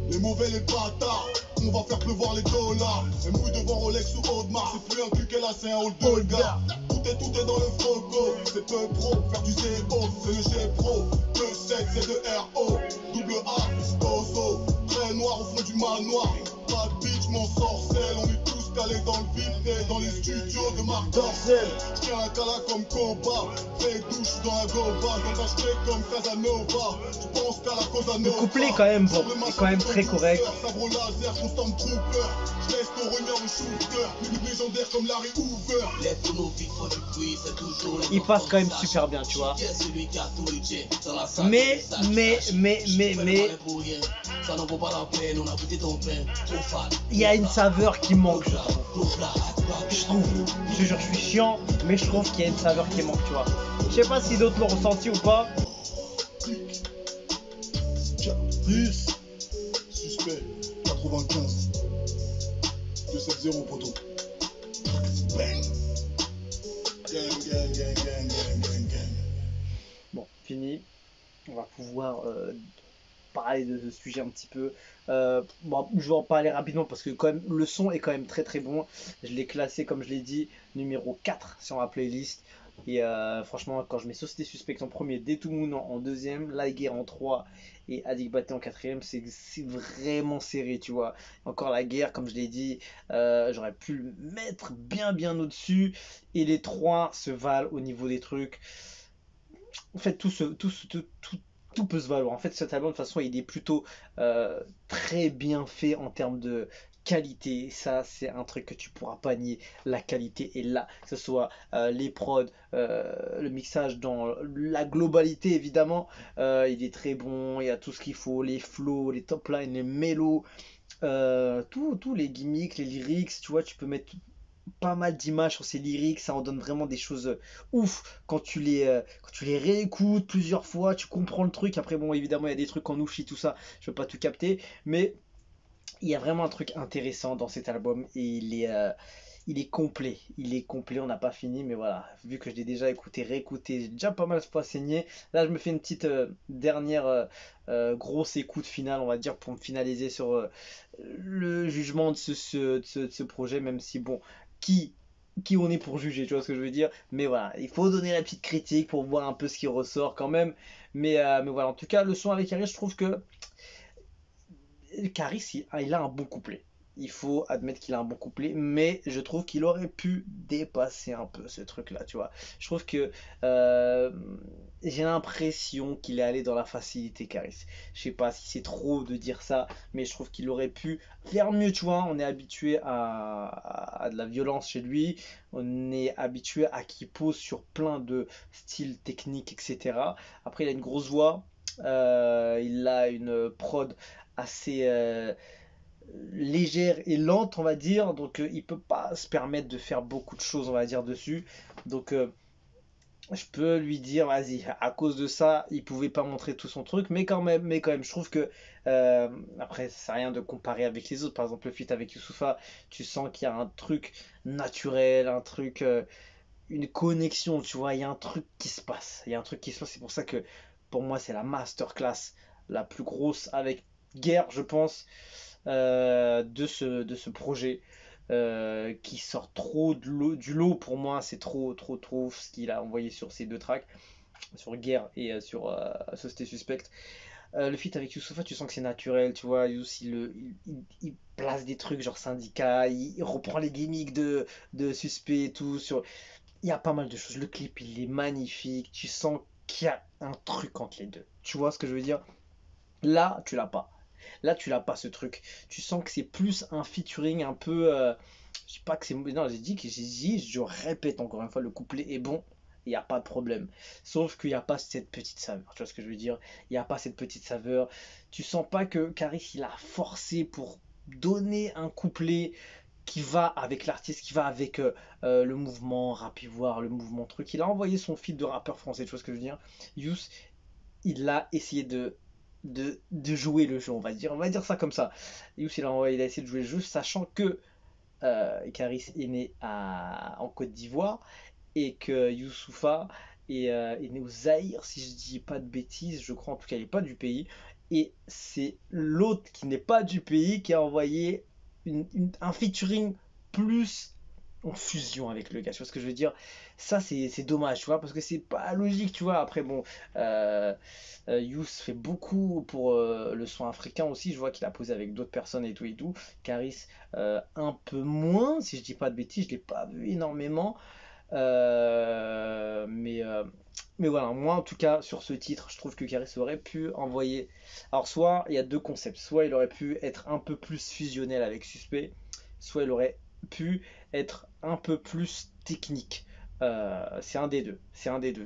Les mauvais, les bâtards. On va faire pleuvoir les dollars. Et mouille devant Rolex ou Audemars. C'est plus un cul qu'elle a, c'est un haut de gars. Tout est dans le froco. C'est peu pro, faire du zéro. C'est le G pro. 2-7, c'est de RO. Double A, Ozo. Très noir au fond du manoir. Pas de bitch, mon sorcelle. On est tous calés dans le vide. T'es dans les studios de Marc Dorcel. J'tiens un cala comme Koba. Fais douche dans la goba. Dans un schneck comme Casanova. J'pense qu'à la Cosa Nova. Le couplet est quand même bon, est quand même très correct. Sabre laser, constant trooper. J'laisse ton remire le shooter. Légendaire comme Larry Hoover. Les tonneaux vides font du bruit, c'est toujours les Il passe quand même enfants qui super bien, tu vois. Qui est celui qui a tout le jet dans la salle Mais, de sac, mais, sac. mais, Tu mais, fais mais, le malin pour rien. Ça n'en vaut pas la peine, on a goûté ton pain. Trop fat. il y a une saveur qui manque, je trouve. Je Je trouve. Je te jure, je suis chiant, mais je trouve qu'il y a une saveur qui manque, tu vois. Je sais pas si d'autres l'ont ressenti ou pas. Caprice. Suspect. 95. 270 poteau. Bang. Gang, gang, gang, gang, gang, gang, gang. Bon, fini. On va pouvoir parler de ce sujet un petit peu. Bon, je vais en parler rapidement parce que quand même, le son est quand même très très bon. Je l'ai classé, comme je l'ai dit, numéro 4 sur ma playlist. Et franchement, quand je mets Société Suspecte en premier, Detumun en deuxième, La Guerre en 3 et Adik Baté en quatrième, c'est vraiment serré, tu vois. Encore La Guerre, comme je l'ai dit, j'aurais pu le mettre bien au-dessus. Et les trois se valent au niveau des trucs. En fait, tout peut se valoir. En fait, cet album, de toute façon, il est plutôt très bien fait en termes de qualité. Ça, c'est un truc que tu pourras pas nier. La qualité est là. Que ce soit les prods, le mixage dans la globalité, évidemment. Il est très bon. Il y a tout ce qu'il faut. Les flows, les top lines, les mélos. Tous les gimmicks, les lyrics. Tu vois, tu peux mettre pas mal d'images sur ces lyrics, ça en donne vraiment des choses ouf quand tu les réécoutes plusieurs fois, tu comprends le truc. Après, bon, évidemment, il y a des trucs en ouchi, tout ça, je peux pas tout capter, mais il y a vraiment un truc intéressant dans cet album et il est complet. Il est complet, on n'a pas fini, mais voilà, vu que je l'ai déjà écouté, réécouté, j'ai déjà pas mal fois saigné. Là, je me fais une petite dernière grosse écoute finale, on va dire, pour me finaliser sur le jugement de ce projet, même si, bon, qui, qui on est pour juger, tu vois ce que je veux dire. Mais voilà, il faut donner la petite critique pour voir un peu ce qui ressort quand même. Mais voilà, en tout cas, le son avec Harry, je trouve que Caris, il a un bon couplet. Il faut admettre qu'il a un bon couplet, mais je trouve qu'il aurait pu dépasser un peu ce truc-là, tu vois. Je trouve que j'ai l'impression qu'il est allé dans la facilité, Caris. Je sais pas si c'est trop de dire ça, mais je trouve qu'il aurait pu faire mieux, tu vois. On est habitué à de la violence chez lui, on est habitué à qu'il pose sur plein de styles techniques, etc. Après, il a une grosse voix, il a une prod assez légère et lente, on va dire, donc il peut pas se permettre de faire beaucoup de choses, on va dire, dessus. Donc je peux lui dire, vas-y, à cause de ça, il pouvait pas montrer tout son truc, mais quand même, je trouve que après, ça sert à rien de comparer avec les autres. Par exemple, le feat avec Youssoupha, tu sens qu'il y a un truc naturel, un truc, une connexion, tu vois, il y a un truc qui se passe, il y a un truc qui se passe. C'est pour ça que pour moi, c'est la masterclass la plus grosse avec Guerre, je pense, de ce projet qui sort trop du lot pour moi. C'est trop ce qu'il a envoyé sur ces deux tracks, sur Guerre et sur Société Suspecte. Le feat avec Youssoupha, tu sens que c'est naturel, tu vois. Yous, il place des trucs genre syndicat, il reprend les gimmicks de Suspect et tout. Il y a pas mal de choses. Le clip, il est magnifique. Tu sens qu'il y a un truc entre les deux. Tu vois ce que je veux dire? Là, tu l'as pas. Là, tu l'as pas ce truc. Tu sens que c'est plus un featuring un peu. Je sais pas que c'est. Non, j'ai dit, je répète encore une fois, le couplet est bon. Il n'y a pas de problème. Sauf qu'il n'y a pas cette petite saveur. Tu vois ce que je veux dire? Il n'y a pas cette petite saveur. Tu sens pas que Caris, il a forcé pour donner un couplet qui va avec l'artiste, qui va avec le mouvement rap ivoire, le mouvement truc. Il a envoyé son feed de rappeur français. Tu vois ce que je veux dire? Yous, il a essayé de jouer le jeu, on va dire ça comme ça. Youss, il a essayé de jouer le jeu, sachant que Caris est né en Côte d'Ivoire et que Youssoupha est né au Zaïre, si je dis pas de bêtises, je crois en tout cas il n'est pas du pays. Et c'est l'autre qui n'est pas du pays qui a envoyé un featuring plus en fusion avec le gars, tu vois ce que je veux dire? Ça, c'est dommage, tu vois, parce que c'est pas logique, tu vois. Après, bon, Youss fait beaucoup pour le son africain aussi. Je vois qu'il a posé avec d'autres personnes et tout et tout. Caris, un peu moins, si je dis pas de bêtises, je l'ai pas vu énormément. Euh, mais, euh, mais voilà, moi en tout cas, sur ce titre, je trouve que Caris aurait pu envoyer. Alors, soit il y a deux concepts, soit il aurait pu être un peu plus fusionnel avec Suspect, soit il aurait pu être un peu plus technique. C'est un des deux. C'est un des deux.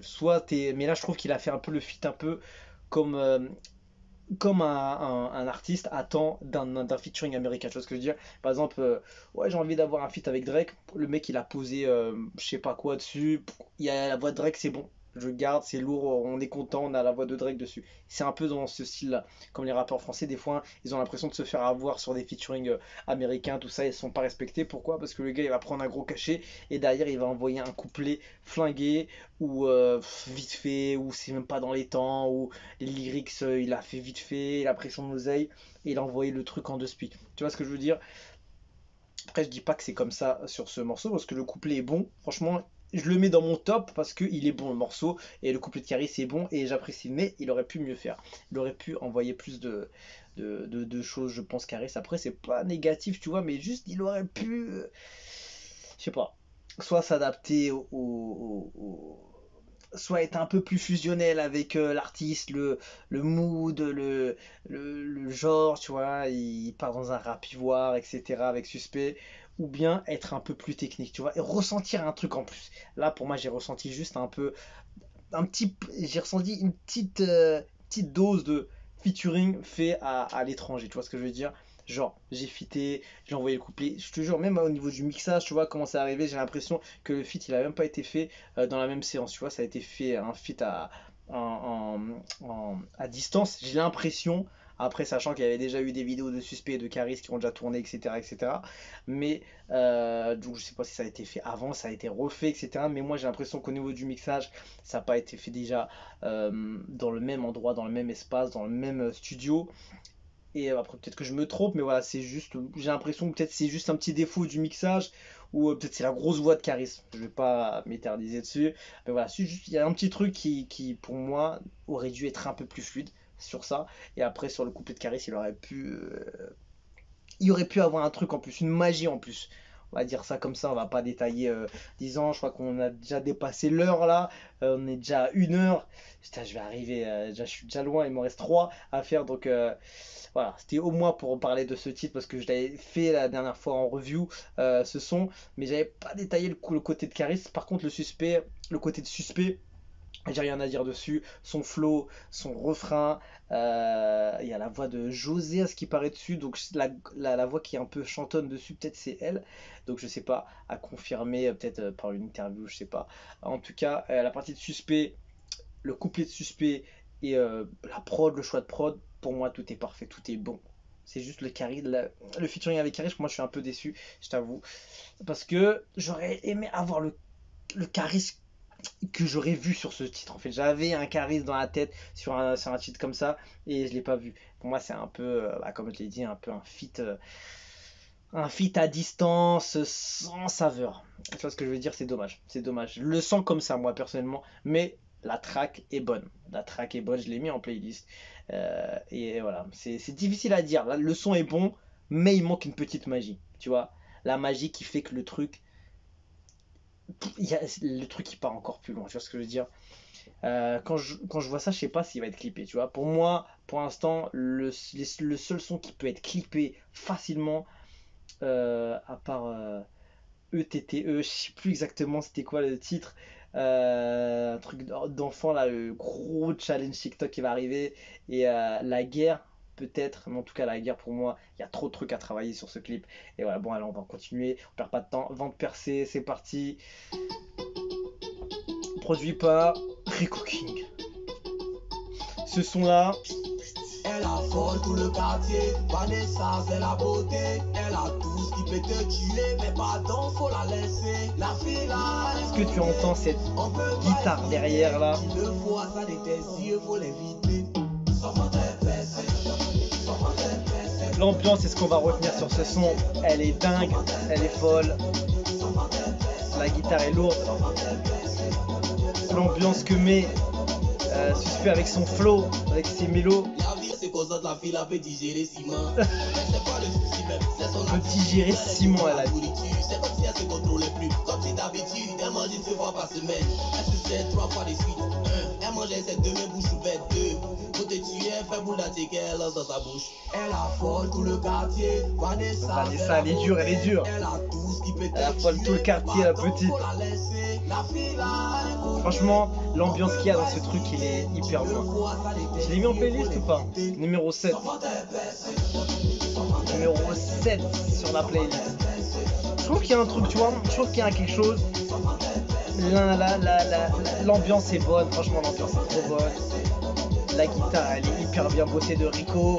Mais là, je trouve qu'il a fait un peu le feat un peu comme, comme un artiste attend d'un featuring américain. Tu vois ce que je veux dire? Par exemple, ouais, j'ai envie d'avoir un feat avec Drake. Le mec, il a posé je sais pas quoi dessus. Il y a la voix de Drake, c'est bon. Je garde, c'est lourd, on est content, on a la voix de Drake dessus. C'est un peu dans ce style-là. Comme les rappeurs français, des fois, ils ont l'impression de se faire avoir sur des featuring américains, tout ça, ils sont pas respectés. Pourquoi? Parce que le gars, il va prendre un gros cachet et derrière, il va envoyer un couplet flingué ou vite fait, ou c'est même pas dans les temps, ou les lyrics, il a fait vite fait, il a pris son oseille et il a envoyé le truc en deux speak. Tu vois ce que je veux dire? Après, je dis pas que c'est comme ça sur ce morceau parce que le couplet est bon. Franchement, je le mets dans mon top parce qu'il est bon le morceau et le couplet de Caris est bon et j'apprécie. Mais il aurait pu mieux faire. Il aurait pu envoyer plus de choses, je pense, Caris. Après, c'est pas négatif, tu vois, mais juste il aurait pu, je sais pas, soit s'adapter soit être un peu plus fusionnel avec l'artiste, le mood, le genre, tu vois, il part dans un rap ivoire, etc. avec Suspect, ou bien être un peu plus technique, tu vois, et ressentir un truc en plus. Là, pour moi, j'ai ressenti juste un peu, j'ai ressenti une petite dose de featuring fait à l'étranger, tu vois ce que je veux dire? Genre, j'ai fité, j'ai envoyé le couplet. Je te jure, même au niveau du mixage, tu vois, comment c'est arrivé, j'ai l'impression que le feat, il a même pas été fait dans la même séance, tu vois, ça a été fait un feat à distance, j'ai l'impression, après sachant qu'il y avait déjà eu des vidéos de Suspect et de Caris qui ont déjà tourné, etc., etc., mais donc je sais pas si ça a été fait avant, ça a été refait, etc., mais moi j'ai l'impression qu'au niveau du mixage, ça n'a pas été fait déjà dans le même endroit, dans le même espace, dans le même studio, et après, peut-être que je me trompe, mais voilà, c'est juste, j'ai l'impression que peut-être c'est juste un petit défaut du mixage, ou peut-être c'est la grosse voix de Caris. Je vais pas m'éterniser dessus, mais voilà, c'est juste, il y a un petit truc pour moi, aurait dû être un peu plus fluide sur ça. Et après, sur le couplet de Caris, il aurait pu avoir un truc en plus, une magie en plus. On va dire ça comme ça, on va pas détailler 10 ans. Je crois qu'on a déjà dépassé l'heure là. On est déjà à 1 heure. Putain, je vais arriver, je suis déjà loin, il me reste 3 à faire. Donc voilà, c'était au moins pour parler de ce titre parce que je l'avais fait la dernière fois en review, ce son. Mais j'avais pas détaillé le côté de Caris. Par contre, le côté de Suspect. J'ai rien à dire dessus. Son flow, son refrain. Il y a la voix de José à ce qui paraît dessus. Donc la voix qui est un peu chantonne dessus, peut-être c'est elle. Donc je sais pas, à confirmer peut-être par une interview, je sais pas. En tout cas, la partie de Suspect, le couplet de Suspect et la prod, le choix de prod, pour moi tout est parfait, tout est bon. C'est juste le featuring avec Caris, moi je suis un peu déçu, je t'avoue. Parce que j'aurais aimé avoir le charisme que j'aurais vu sur ce titre. En fait, j'avais un charisme dans la tête sur un titre comme ça et je l'ai pas vu. Pour moi, c'est un peu, comme je l'ai dit, un peu un feat à distance sans saveur. Tu vois ce que je veux dire? C'est dommage. C'est dommage. Je le sens comme ça, moi, personnellement. Mais la track est bonne. La track est bonne. Je l'ai mis en playlist. Et voilà. C'est difficile à dire. Là, le son est bon, mais il manque une petite magie. Tu vois? La magie qui fait que le truc qui part encore plus loin. Tu vois ce que je veux dire? Quand je vois ça, je sais pas s'il va être clippé. Tu vois? Pour moi, pour l'instant, le seul son qui peut être clippé facilement, à part ETTE, je sais plus exactement c'était quoi le titre. Un truc d'enfant là, le gros challenge TikTok qui va arriver. Et la guerre, peut-être, mais en tout cas, la guerre pour moi, il y a trop de trucs à travailler sur ce clip. Et voilà, bon, alors on va continuer, on perd pas de temps. Vente percée, c'est parti. Produit par Rico King. Ce son là. Elle affole tout le quartier, Vanessa c'est la beauté. Elle a tout ce qui peut te tuer, mais pardon, faut la laisser. La fille là, est-ce que tu entends cette guitare derrière là? Tu le vois, ça de tes yeux, faut l'éviter. Sans tes fesses, sans tes fesses, L'ambiance, c'est ce qu'on va retenir sur ce son. Elle est dingue, elle est folle. La guitare est lourde. L'ambiance que met Suspect avec son flow, avec ses mélos. La vie c'est qu'on la fille la peut digérer ciment. Mais c'est pas le souci même, c'est son Peut digérer ciment, elle a dit. C'est comme si elle se contrôlait plus. Comme si d'habitude, elle mangeait 2 fois par semaine. Elle se sert 3 fois de suite. Elle mangeait ses 2 mains bouche ouverte. 2. Pour te tuer, elle fait boule d'attaque qu'elle lance dans sa bouche. Elle affole tout le quartier. Vanessa, elle est dure, elle est dure. Elle a tout ce qui peut Elle affole tout le quartier, la petite. Franchement, l'ambiance qu'il y a dans ce truc, il est hyper bien. Je l'ai mis en playlist ou pas? Numéro 7. Numéro 7 sur la playlist. Je trouve qu'il y a un truc, tu vois, je trouve qu'il y a quelque chose. L'ambiance est bonne, franchement l'ambiance est trop bonne. La guitare elle est hyper bien bossée de Rico.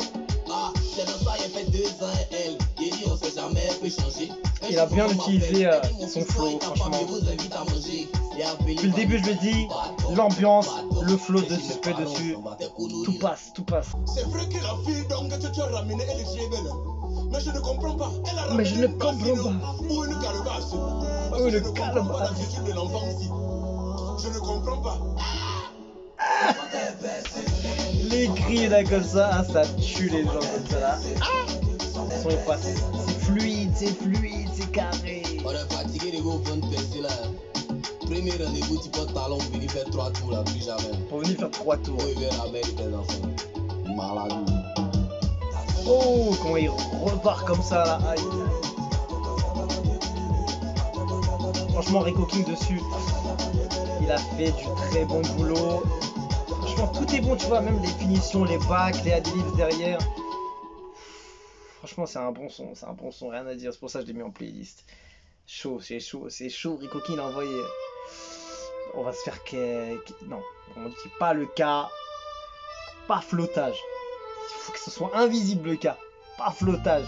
Il a bien utilisé son flow, franchement. Depuis le début je le dis, l'ambiance, le flow de Suspect dessus, tout passe, tout passe. C'est vrai que la fille donc que tu as ramenée, elle est très belle. Mais je ne comprends pas. Elle a Mais je ne comprends pas. Ou une calebasse. Ou une calebasse. De l'enfant aussi. Je ne comprends pas. Les cris là comme ça tue les gens comme ça là. Le son il passe. C'est fluide, c'est carré. On est fatigué de go prendre percer là. Premier rendez-vous, tu portes talon pour venir faire 3 tours là, plus jamais. Pour venir faire 3 tours. Pour vers la mère de tes enfants. Malade. Oh, comment il repart comme ça là. Aïe. Franchement, Rico King dessus, il a fait du très bon boulot. Franchement, tout est bon, tu vois, même les finitions, les backs, les adlibs derrière. Franchement, c'est un bon son, rien à dire. C'est pour ça que je l'ai mis en playlist. Chaud, c'est chaud. Rico King l'a envoyé. On va se faire non, on dit pas le cas, pas flottage. Il faut que ce soit invisible le cas, pas flottage.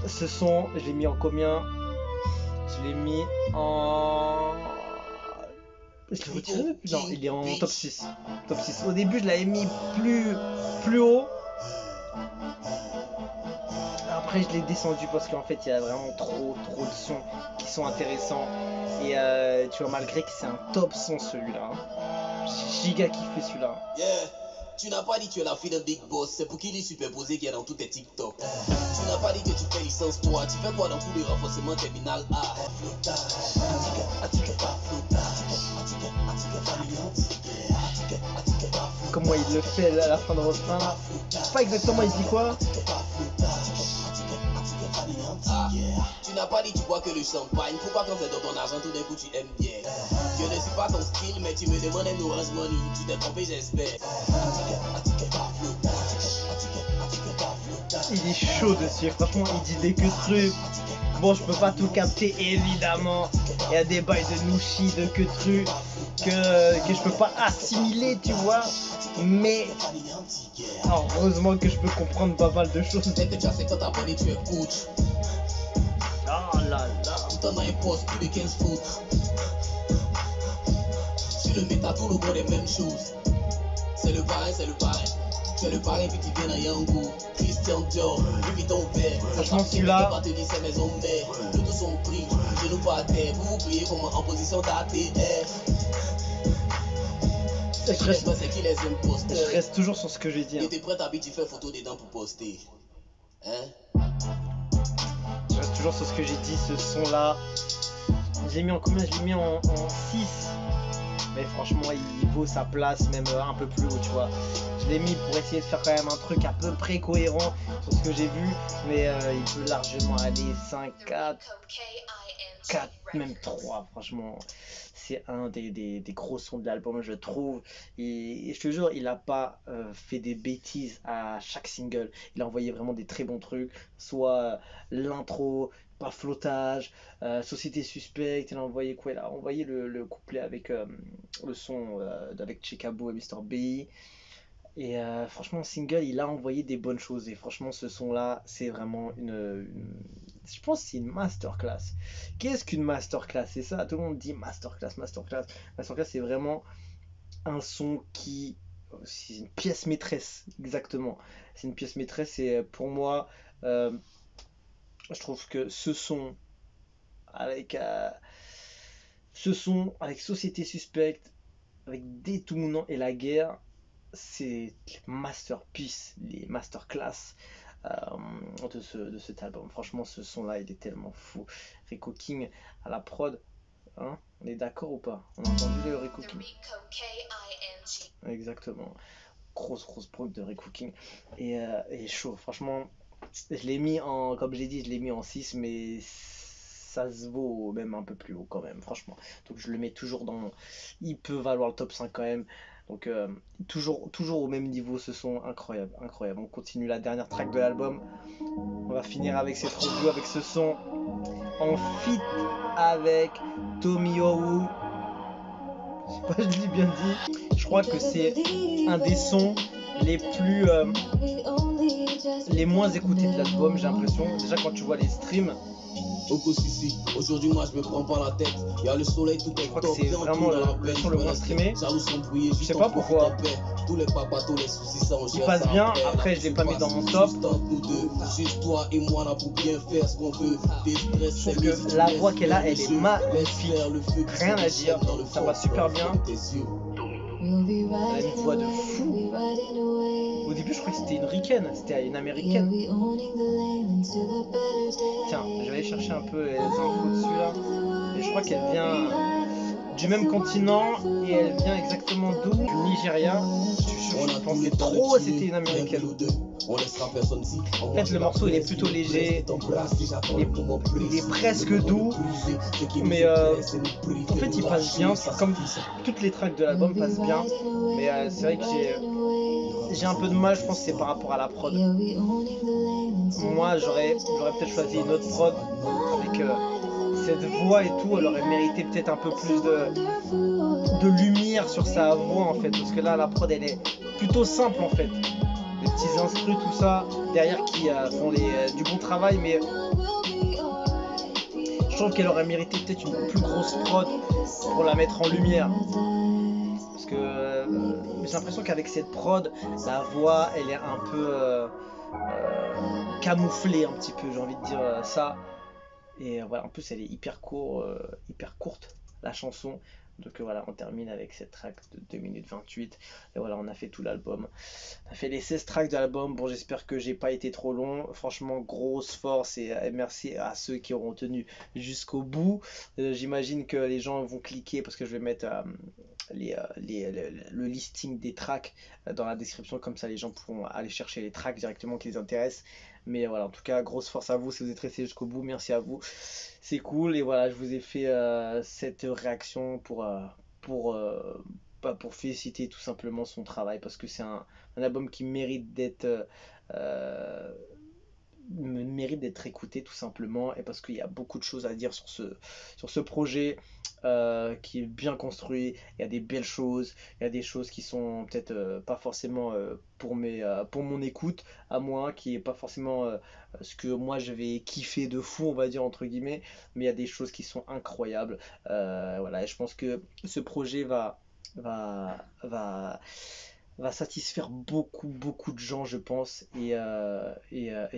Ce son, je l'ai mis en combien? Je l'ai mis en... Je l'ai retiré depuis? Non, il est en top 6. Top 6. Au début, je l'avais mis plus haut. Après, je l'ai descendu parce qu'en fait, il y a vraiment trop de sons qui sont intéressants. Et tu vois, malgré que c'est un top son celui-là, j'ai giga kiffé celui-là. Yeah. Tu n'as pas dit que tu es la fille d'un big boss, c'est pour qu'il est superposé qui est dans tous tes TikTok. Tu n'as pas dit que tu fais licence 3, tu fais quoi dans tous les renforcements terminal A? Comment il le fait à la fin de refrain là? Pas exactement, il dit quoi? Tu n'as pas dit tu bois que le champagne, pourquoi quand c'est dans ton argent tout d'un coup tu aimes bien? Je ne suis pas ton style mais tu me demandes un orange money, tu t'es trompé j'espère. Il est chaud dessus, franchement il dit des que trucs. Bon, je peux pas tout capter évidemment. Il y a des bails de Nushi, de que trucs que je peux pas assimiler, tu vois. Mais alors, heureusement que je peux comprendre pas mal de choses. Dès que tu as 50 abonnés, tu es coach. Oh là là. Tout en a un poste plus de 15 foot. Sur le méta, tout le monde est même chose. C'est le parrain. Tu es le parrain puis tu viens dans Yango. Christian Dior, Louis Vuitton vert. Franchement, celui-là. Pas te dire c'est maison mère. Le tout son prix, je nous pas terre. Vous priez comme en position d'ATR. Je reste toujours sur ce que j'ai dit. Et t'es prêt à tu fais photo dedans pour poster. Hein? Je reste toujours sur ce que j'ai dit, ce son là. J'ai mis en combien? Je l'ai mis en 6. Mais franchement il vaut sa place, même un peu plus haut, tu vois. Je l'ai mis pour essayer de faire quand même un truc à peu près cohérent sur ce que j'ai vu. Mais il peut largement aller 5, 4, même 3, franchement. C'est un des gros sons de l'album, je trouve. Et je te jure, il a pas fait des bêtises à chaque single. Il a envoyé vraiment des très bons trucs. Soit l'intro, pas flottage, Société Suspecte. Il a envoyé quoi? Il a envoyé le couplet avec le son avec Chicabo et Mr. B. Et franchement, single, il a envoyé des bonnes choses. Et franchement, ce son-là, c'est vraiment je pense que c'est une masterclass. Qu'est-ce qu'une masterclass? C'est ça, tout le monde dit masterclass. Masterclass, c'est vraiment un son qui c'est une pièce maîtresse, exactement. C'est une pièce maîtresse et pour moi, euh, je trouve que avec, euh, ce son avec Société Suspecte, avec Détournant et la guerre, c'est les masterpieces, les masterclass de cet album. Franchement, ce son-là, il est tellement fou. Rico King à la prod, hein, on est d'accord ou pas? On a entendu le Rico King? Exactement. Grosse prod de Rico King. Et chaud, franchement, je l'ai mis en, comme j'ai dit, je l'ai mis en 6 mais ça se vaut même un peu plus haut quand même, franchement. Donc je le mets toujours dans. Il peut valoir le top 5 quand même. Donc toujours au même niveau, ce son incroyable, incroyable. On continue la dernière track de l'album. On va finir avec cette review, avec ce son en feat avec Tommy Owu. Je sais pas, je l'ai bien dit. Je crois que c'est un des sons les plus les moins écoutés de l'album, j'ai l'impression. Déjà quand tu vois les streams, aujourd'hui moi je me prends pas la tête. Y a le soleil tout je crois que c'est vraiment le son le moins streamé. Je sais pas pourquoi. Il passe bien, après je l'ai pas mis dans mon top. Je trouve que la voix qu'elle a, elle est magnifique. Rien à dire, ça va super bien. Elle a une voix de fou. Au début, je croyais que c'était une ricaine, c'était une américaine. Tiens, je vais aller chercher un peu les infos dessus là. Et je crois qu'elle vient du même continent et elle vient exactement d'où? Du Nigeria. Je pensais trop c'était une américaine. En fait, le morceau il est plutôt léger, il est presque doux, mais en fait il passe bien. Comme toutes les tracks de l'album passent bien, mais c'est vrai que j'ai un peu de mal, je pense que c'est par rapport à la prod. Moi j'aurais peut-être choisi une autre prod avec cette voix et tout, elle aurait mérité peut-être un peu plus de lumière sur sa voix en fait, parce que là la prod elle est plutôt simple en fait. Des petits instrus, tout ça, derrière qui font du bon travail, mais je trouve qu'elle aurait mérité peut-être une plus grosse prod pour la mettre en lumière. Parce que j'ai l'impression qu'avec cette prod, la voix elle est un peu camouflée un petit peu, j'ai envie de dire ça. Et voilà, en plus elle est hyper courte, la chanson. Donc voilà, on termine avec cette track de 2 minutes 28. Et voilà, on a fait tout l'album. On a fait les 16 tracks de l'album. Bon, j'espère que j'ai pas été trop long. Franchement, grosse force et merci à ceux qui auront tenu jusqu'au bout. J'imagine que les gens vont cliquer parce que je vais mettre le listing des tracks dans la description. Comme ça, les gens pourront aller chercher les tracks directement qui les intéressent. Mais voilà, en tout cas, grosse force à vous si vous êtes restés jusqu'au bout. Merci à vous. C'est cool. Et voilà, je vous ai fait cette réaction pour féliciter tout simplement son travail. Parce que c'est un album qui euh, mérite d'être écouté tout simplement. Et parce qu'il y a beaucoup de choses à dire sur ce projet. Qui est bien construit, il y a des belles choses, il y a des choses qui sont peut-être pas forcément pour mon écoute à moi, qui est pas forcément ce que moi je vais kiffer de fou, on va dire entre guillemets, mais il y a des choses qui sont incroyables. Voilà, et je pense que ce projet va, va, va satisfaire beaucoup de gens, je pense, et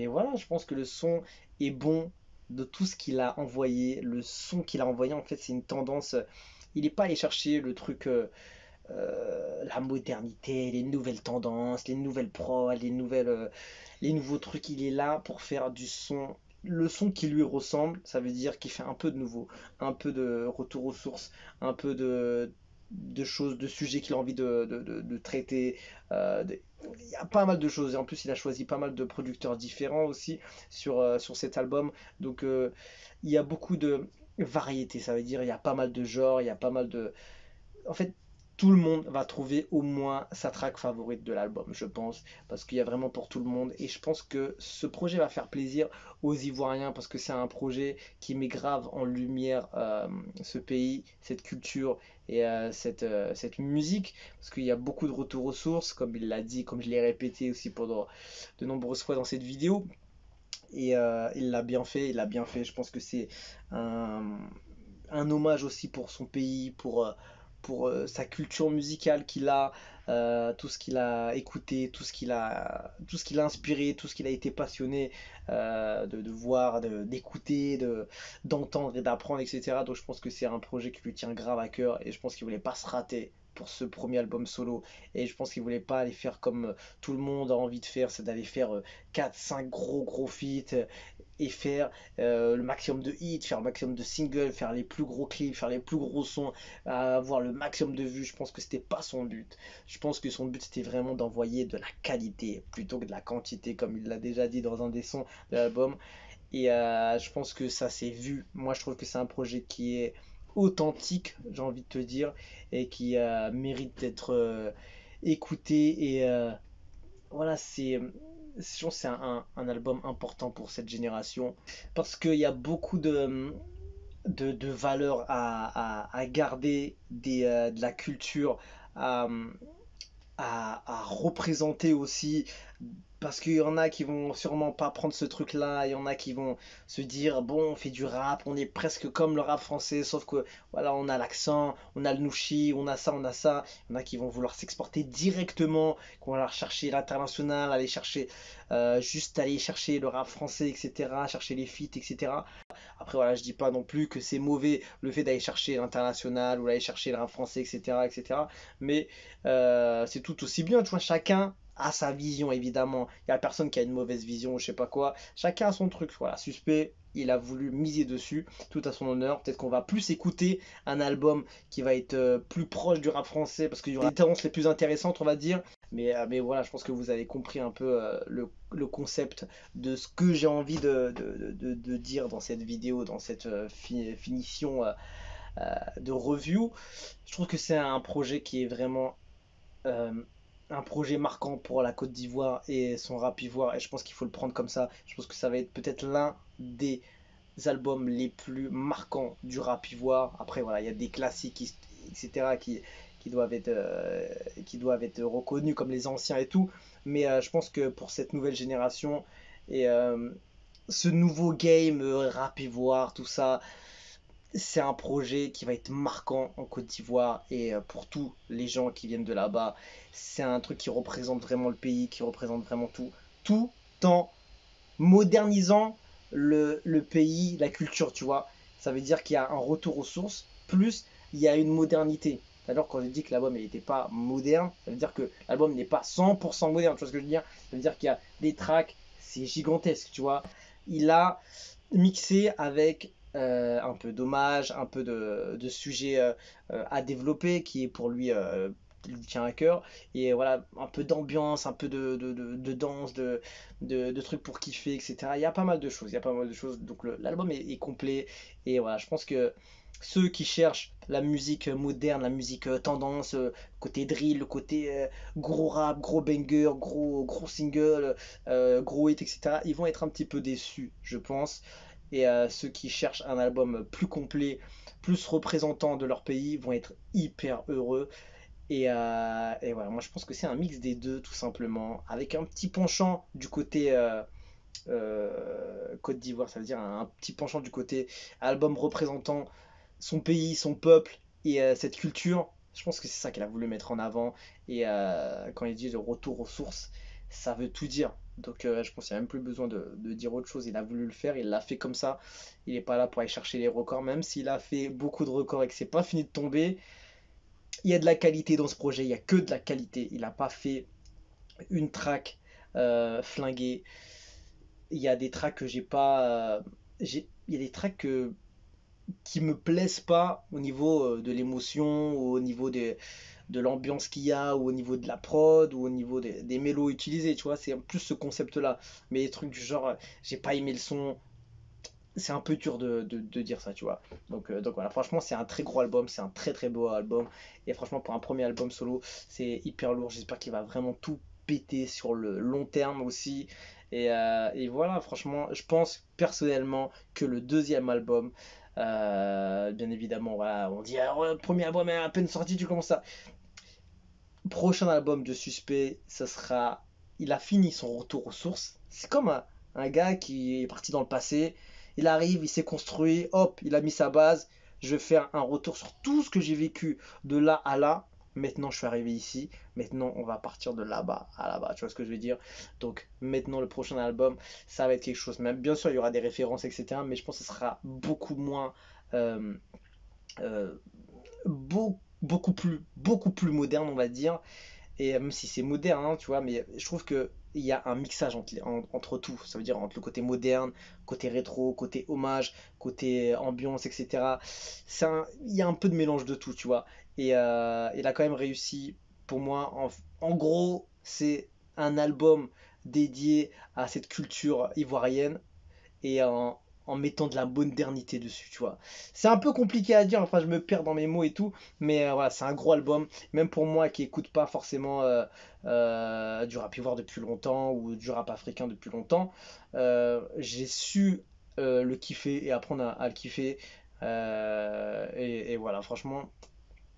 voilà, je pense que le son est bon de tout ce qu'il a envoyé. Le son qu'il a envoyé, en fait, c'est une tendance. Il n'est pas allé chercher le truc, la modernité, les nouvelles tendances, les nouvelles prods, les nouveaux trucs. Il est là pour faire du son. Le son qui lui ressemble, ça veut dire qu'il fait un peu de nouveau, un peu de retour aux sources, un peu de choses, de sujets qu'il a envie de traiter. Il y a pas mal de choses. Et en plus, il a choisi pas mal de producteurs différents aussi sur cet album. Donc, il y a beaucoup de variété. Ça veut dire il y a pas mal de genres, il y a pas mal de. En fait, tout le monde va trouver au moins sa track favorite de l'album, je pense, parce qu'il y a vraiment pour tout le monde. Et je pense que ce projet va faire plaisir aux Ivoiriens, parce que c'est un projet qui met grave en lumière ce pays, cette culture et cette musique, parce qu'il y a beaucoup de retours aux sources, comme il l'a dit, comme je l'ai répété aussi pendant de nombreuses fois dans cette vidéo. Et il l'a bien fait, il a bien fait. Je pense que c'est un, un hommage aussi pour son pays, pour sa culture musicale qu'il a, tout ce qu'il a écouté, tout ce qu'il a inspiré, tout ce qu'il a été passionné de voir, d'écouter, d'entendre et d'apprendre, etc. Donc je pense que c'est un projet qui lui tient grave à cœur et je pense qu'il voulait pas se rater pour ce premier album solo et je pense qu'il voulait pas aller faire comme tout le monde a envie de faire, c'est d'aller faire 4-5 gros feats et faire le maximum de hits, faire le maximum de singles, faire les plus gros clips, faire les plus gros sons, avoir le maximum de vues. Je pense que c'était pas son but. Je pense que son but c'était vraiment d'envoyer de la qualité plutôt que de la quantité, comme il l'a déjà dit dans un des sons de l'album. Et je pense que ça s'est vu. Moi je trouve que c'est un projet qui est authentique, j'ai envie de te dire, et qui mérite d'être écouté. Et voilà, je pense que c'est un album important pour cette génération parce qu'il y a beaucoup de valeurs à garder, de la culture à, à représenter aussi. Parce qu'il y en a qui vont sûrement pas prendre ce truc-là, il y en a qui vont se dire bon, on fait du rap, on est presque comme le rap français, sauf que voilà, on a l'accent, on a le nouchi, on a ça, on a ça. Il y en a qui vont vouloir s'exporter directement, qui vont aller chercher l'international, juste aller chercher le rap français, etc., chercher les feats, etc. Après, voilà, je dis pas non plus que c'est mauvais le fait d'aller chercher l'international ou d'aller chercher le rap français, etc., etc. Mais c'est tout aussi bien, tu vois, chacun a sa vision, évidemment. Il y a personne qui a une mauvaise vision ou je sais pas quoi. Chacun a son truc. Voilà, Suspect, il a voulu miser dessus, tout à son honneur. Peut-être qu'on va plus écouter un album qui va être plus proche du rap français parce qu'il y aura des tendances les plus intéressantes, on va dire. Mais voilà, je pense que vous avez compris un peu le concept de ce que j'ai envie de dire dans cette vidéo, dans cette finition de review. Je trouve que c'est un projet qui est vraiment euh, un projet marquant pour la Côte d'Ivoire et son rap ivoire. Et je pense qu'il faut le prendre comme ça. Je pense que ça va être peut-être l'un des albums les plus marquants du rap ivoire. Après, voilà, il y a des classiques, etc., qui doivent être reconnus comme les anciens et tout. Mais je pense que pour cette nouvelle génération et ce nouveau game rap ivoire, tout ça, c'est un projet qui va être marquant en Côte d'Ivoire et pour tous les gens qui viennent de là-bas. C'est un truc qui représente vraiment le pays, qui représente vraiment tout en modernisant le pays, la culture, tu vois. Ça veut dire qu'il y a un retour aux sources, plus il y a une modernité. Alors quand je dis que l'album n'était pas moderne, ça veut dire que l'album n'est pas 100% moderne, tu vois ce que je veux dire. Ça veut dire qu'il y a des tracks, c'est gigantesque, tu vois. Il a mixé avec un peu d'hommage, un peu de sujets à développer qui est pour lui lui tient à cœur et voilà un peu d'ambiance, un peu de danse, de trucs pour kiffer, etc. Il y a pas mal de choses, il y a pas mal de choses. Donc l'album est complet et voilà, je pense que ceux qui cherchent la musique moderne, la musique tendance, côté drill, le côté gros rap, gros banger, gros single, gros hit, etc., ils vont être un petit peu déçus, je pense. Et ceux qui cherchent un album plus complet, plus représentant de leur pays, vont être hyper heureux. Et voilà, moi je pense que c'est un mix des deux, tout simplement, avec un petit penchant du côté Côte d'Ivoire, ça veut dire un petit penchant du côté album représentant son pays, son peuple et cette culture. Je pense que c'est ça qu'il a voulu mettre en avant. Et quand il dit de retour aux sources, ça veut tout dire. Donc je pense qu'il n'y a même plus besoin de dire autre chose. Il a voulu le faire, il l'a fait comme ça. Il n'est pas là pour aller chercher les records, même s'il a fait beaucoup de records et que c'est pas fini de tomber. Il y a de la qualité dans ce projet, il n'y a que de la qualité. Il n'a pas fait une track flinguée. Il y a des tracks que j'ai pas. Il y a des tracks qui me plaisent pas au niveau de l'émotion, ou au niveau de l'ambiance qu'il y a, ou au niveau de la prod, ou au niveau des mélos utilisés, tu vois. C'est plus ce concept-là. Mais les trucs du genre, j'ai pas aimé le son, c'est un peu dur de dire ça, tu vois. Donc voilà, franchement, c'est un très gros album, c'est un très très beau album. Et franchement, pour un premier album solo, c'est hyper lourd. J'espère qu'il va vraiment tout péter sur le long terme aussi. Et voilà, franchement, je pense personnellement que le deuxième album, bien évidemment, voilà, on dit, ah ouais, le premier album est à peine sorti, tu commences ça. Prochain album de Suspect, ça sera. Il a fini son retour aux sources. C'est comme un gars qui est parti dans le passé. Il arrive, il s'est construit, hop, il a mis sa base. je fais un retour sur tout ce que j'ai vécu de là à là. Maintenant, je suis arrivé ici. Maintenant, on va partir de là-bas à là-bas. Tu vois ce que je veux dire? Donc, maintenant, le prochain album, ça va être quelque chose. Même, bien sûr, il y aura des références, etc. Mais je pense que ce sera beaucoup moins. euh, euh, beaucoup plus moderne, on va dire. Et même si c'est moderne, hein, tu vois, mais je trouve que il y a un mixage entre tout. Ça veut dire entre le côté moderne, côté rétro, côté hommage, côté ambiance, etc. Il y a un peu de mélange de tout, tu vois. Et il a quand même réussi, pour moi, en gros, c'est un album dédié à cette culture ivoirienne et en mettant de la modernité dessus, tu vois. C'est un peu compliqué à dire, enfin je me perds dans mes mots et tout, mais voilà, c'est un gros album, même pour moi qui écoute pas forcément du rap ivoire depuis longtemps ou du rap africain depuis longtemps, j'ai su le kiffer et apprendre à le kiffer. Et voilà, franchement,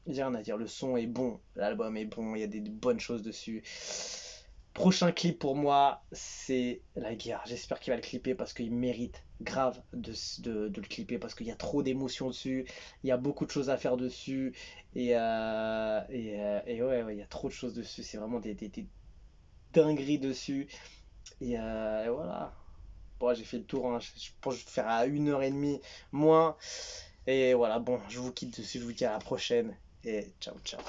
j'ai rien à dire, le son est bon, l'album est bon, il y a des bonnes choses dessus. Prochain clip pour moi, c'est La Guerre. J'espère qu'il va le clipper parce qu'il mérite grave de le clipper parce qu'il y a trop d'émotions dessus, il y a beaucoup de choses à faire dessus et ouais, il y a trop de choses dessus. C'est vraiment des dingueries dessus et voilà. Bon, j'ai fait le tour, hein. Je pense que je vais faire à 1h30 moins. Et voilà, bon, je vous quitte dessus, je vous dis à la prochaine et ciao ciao.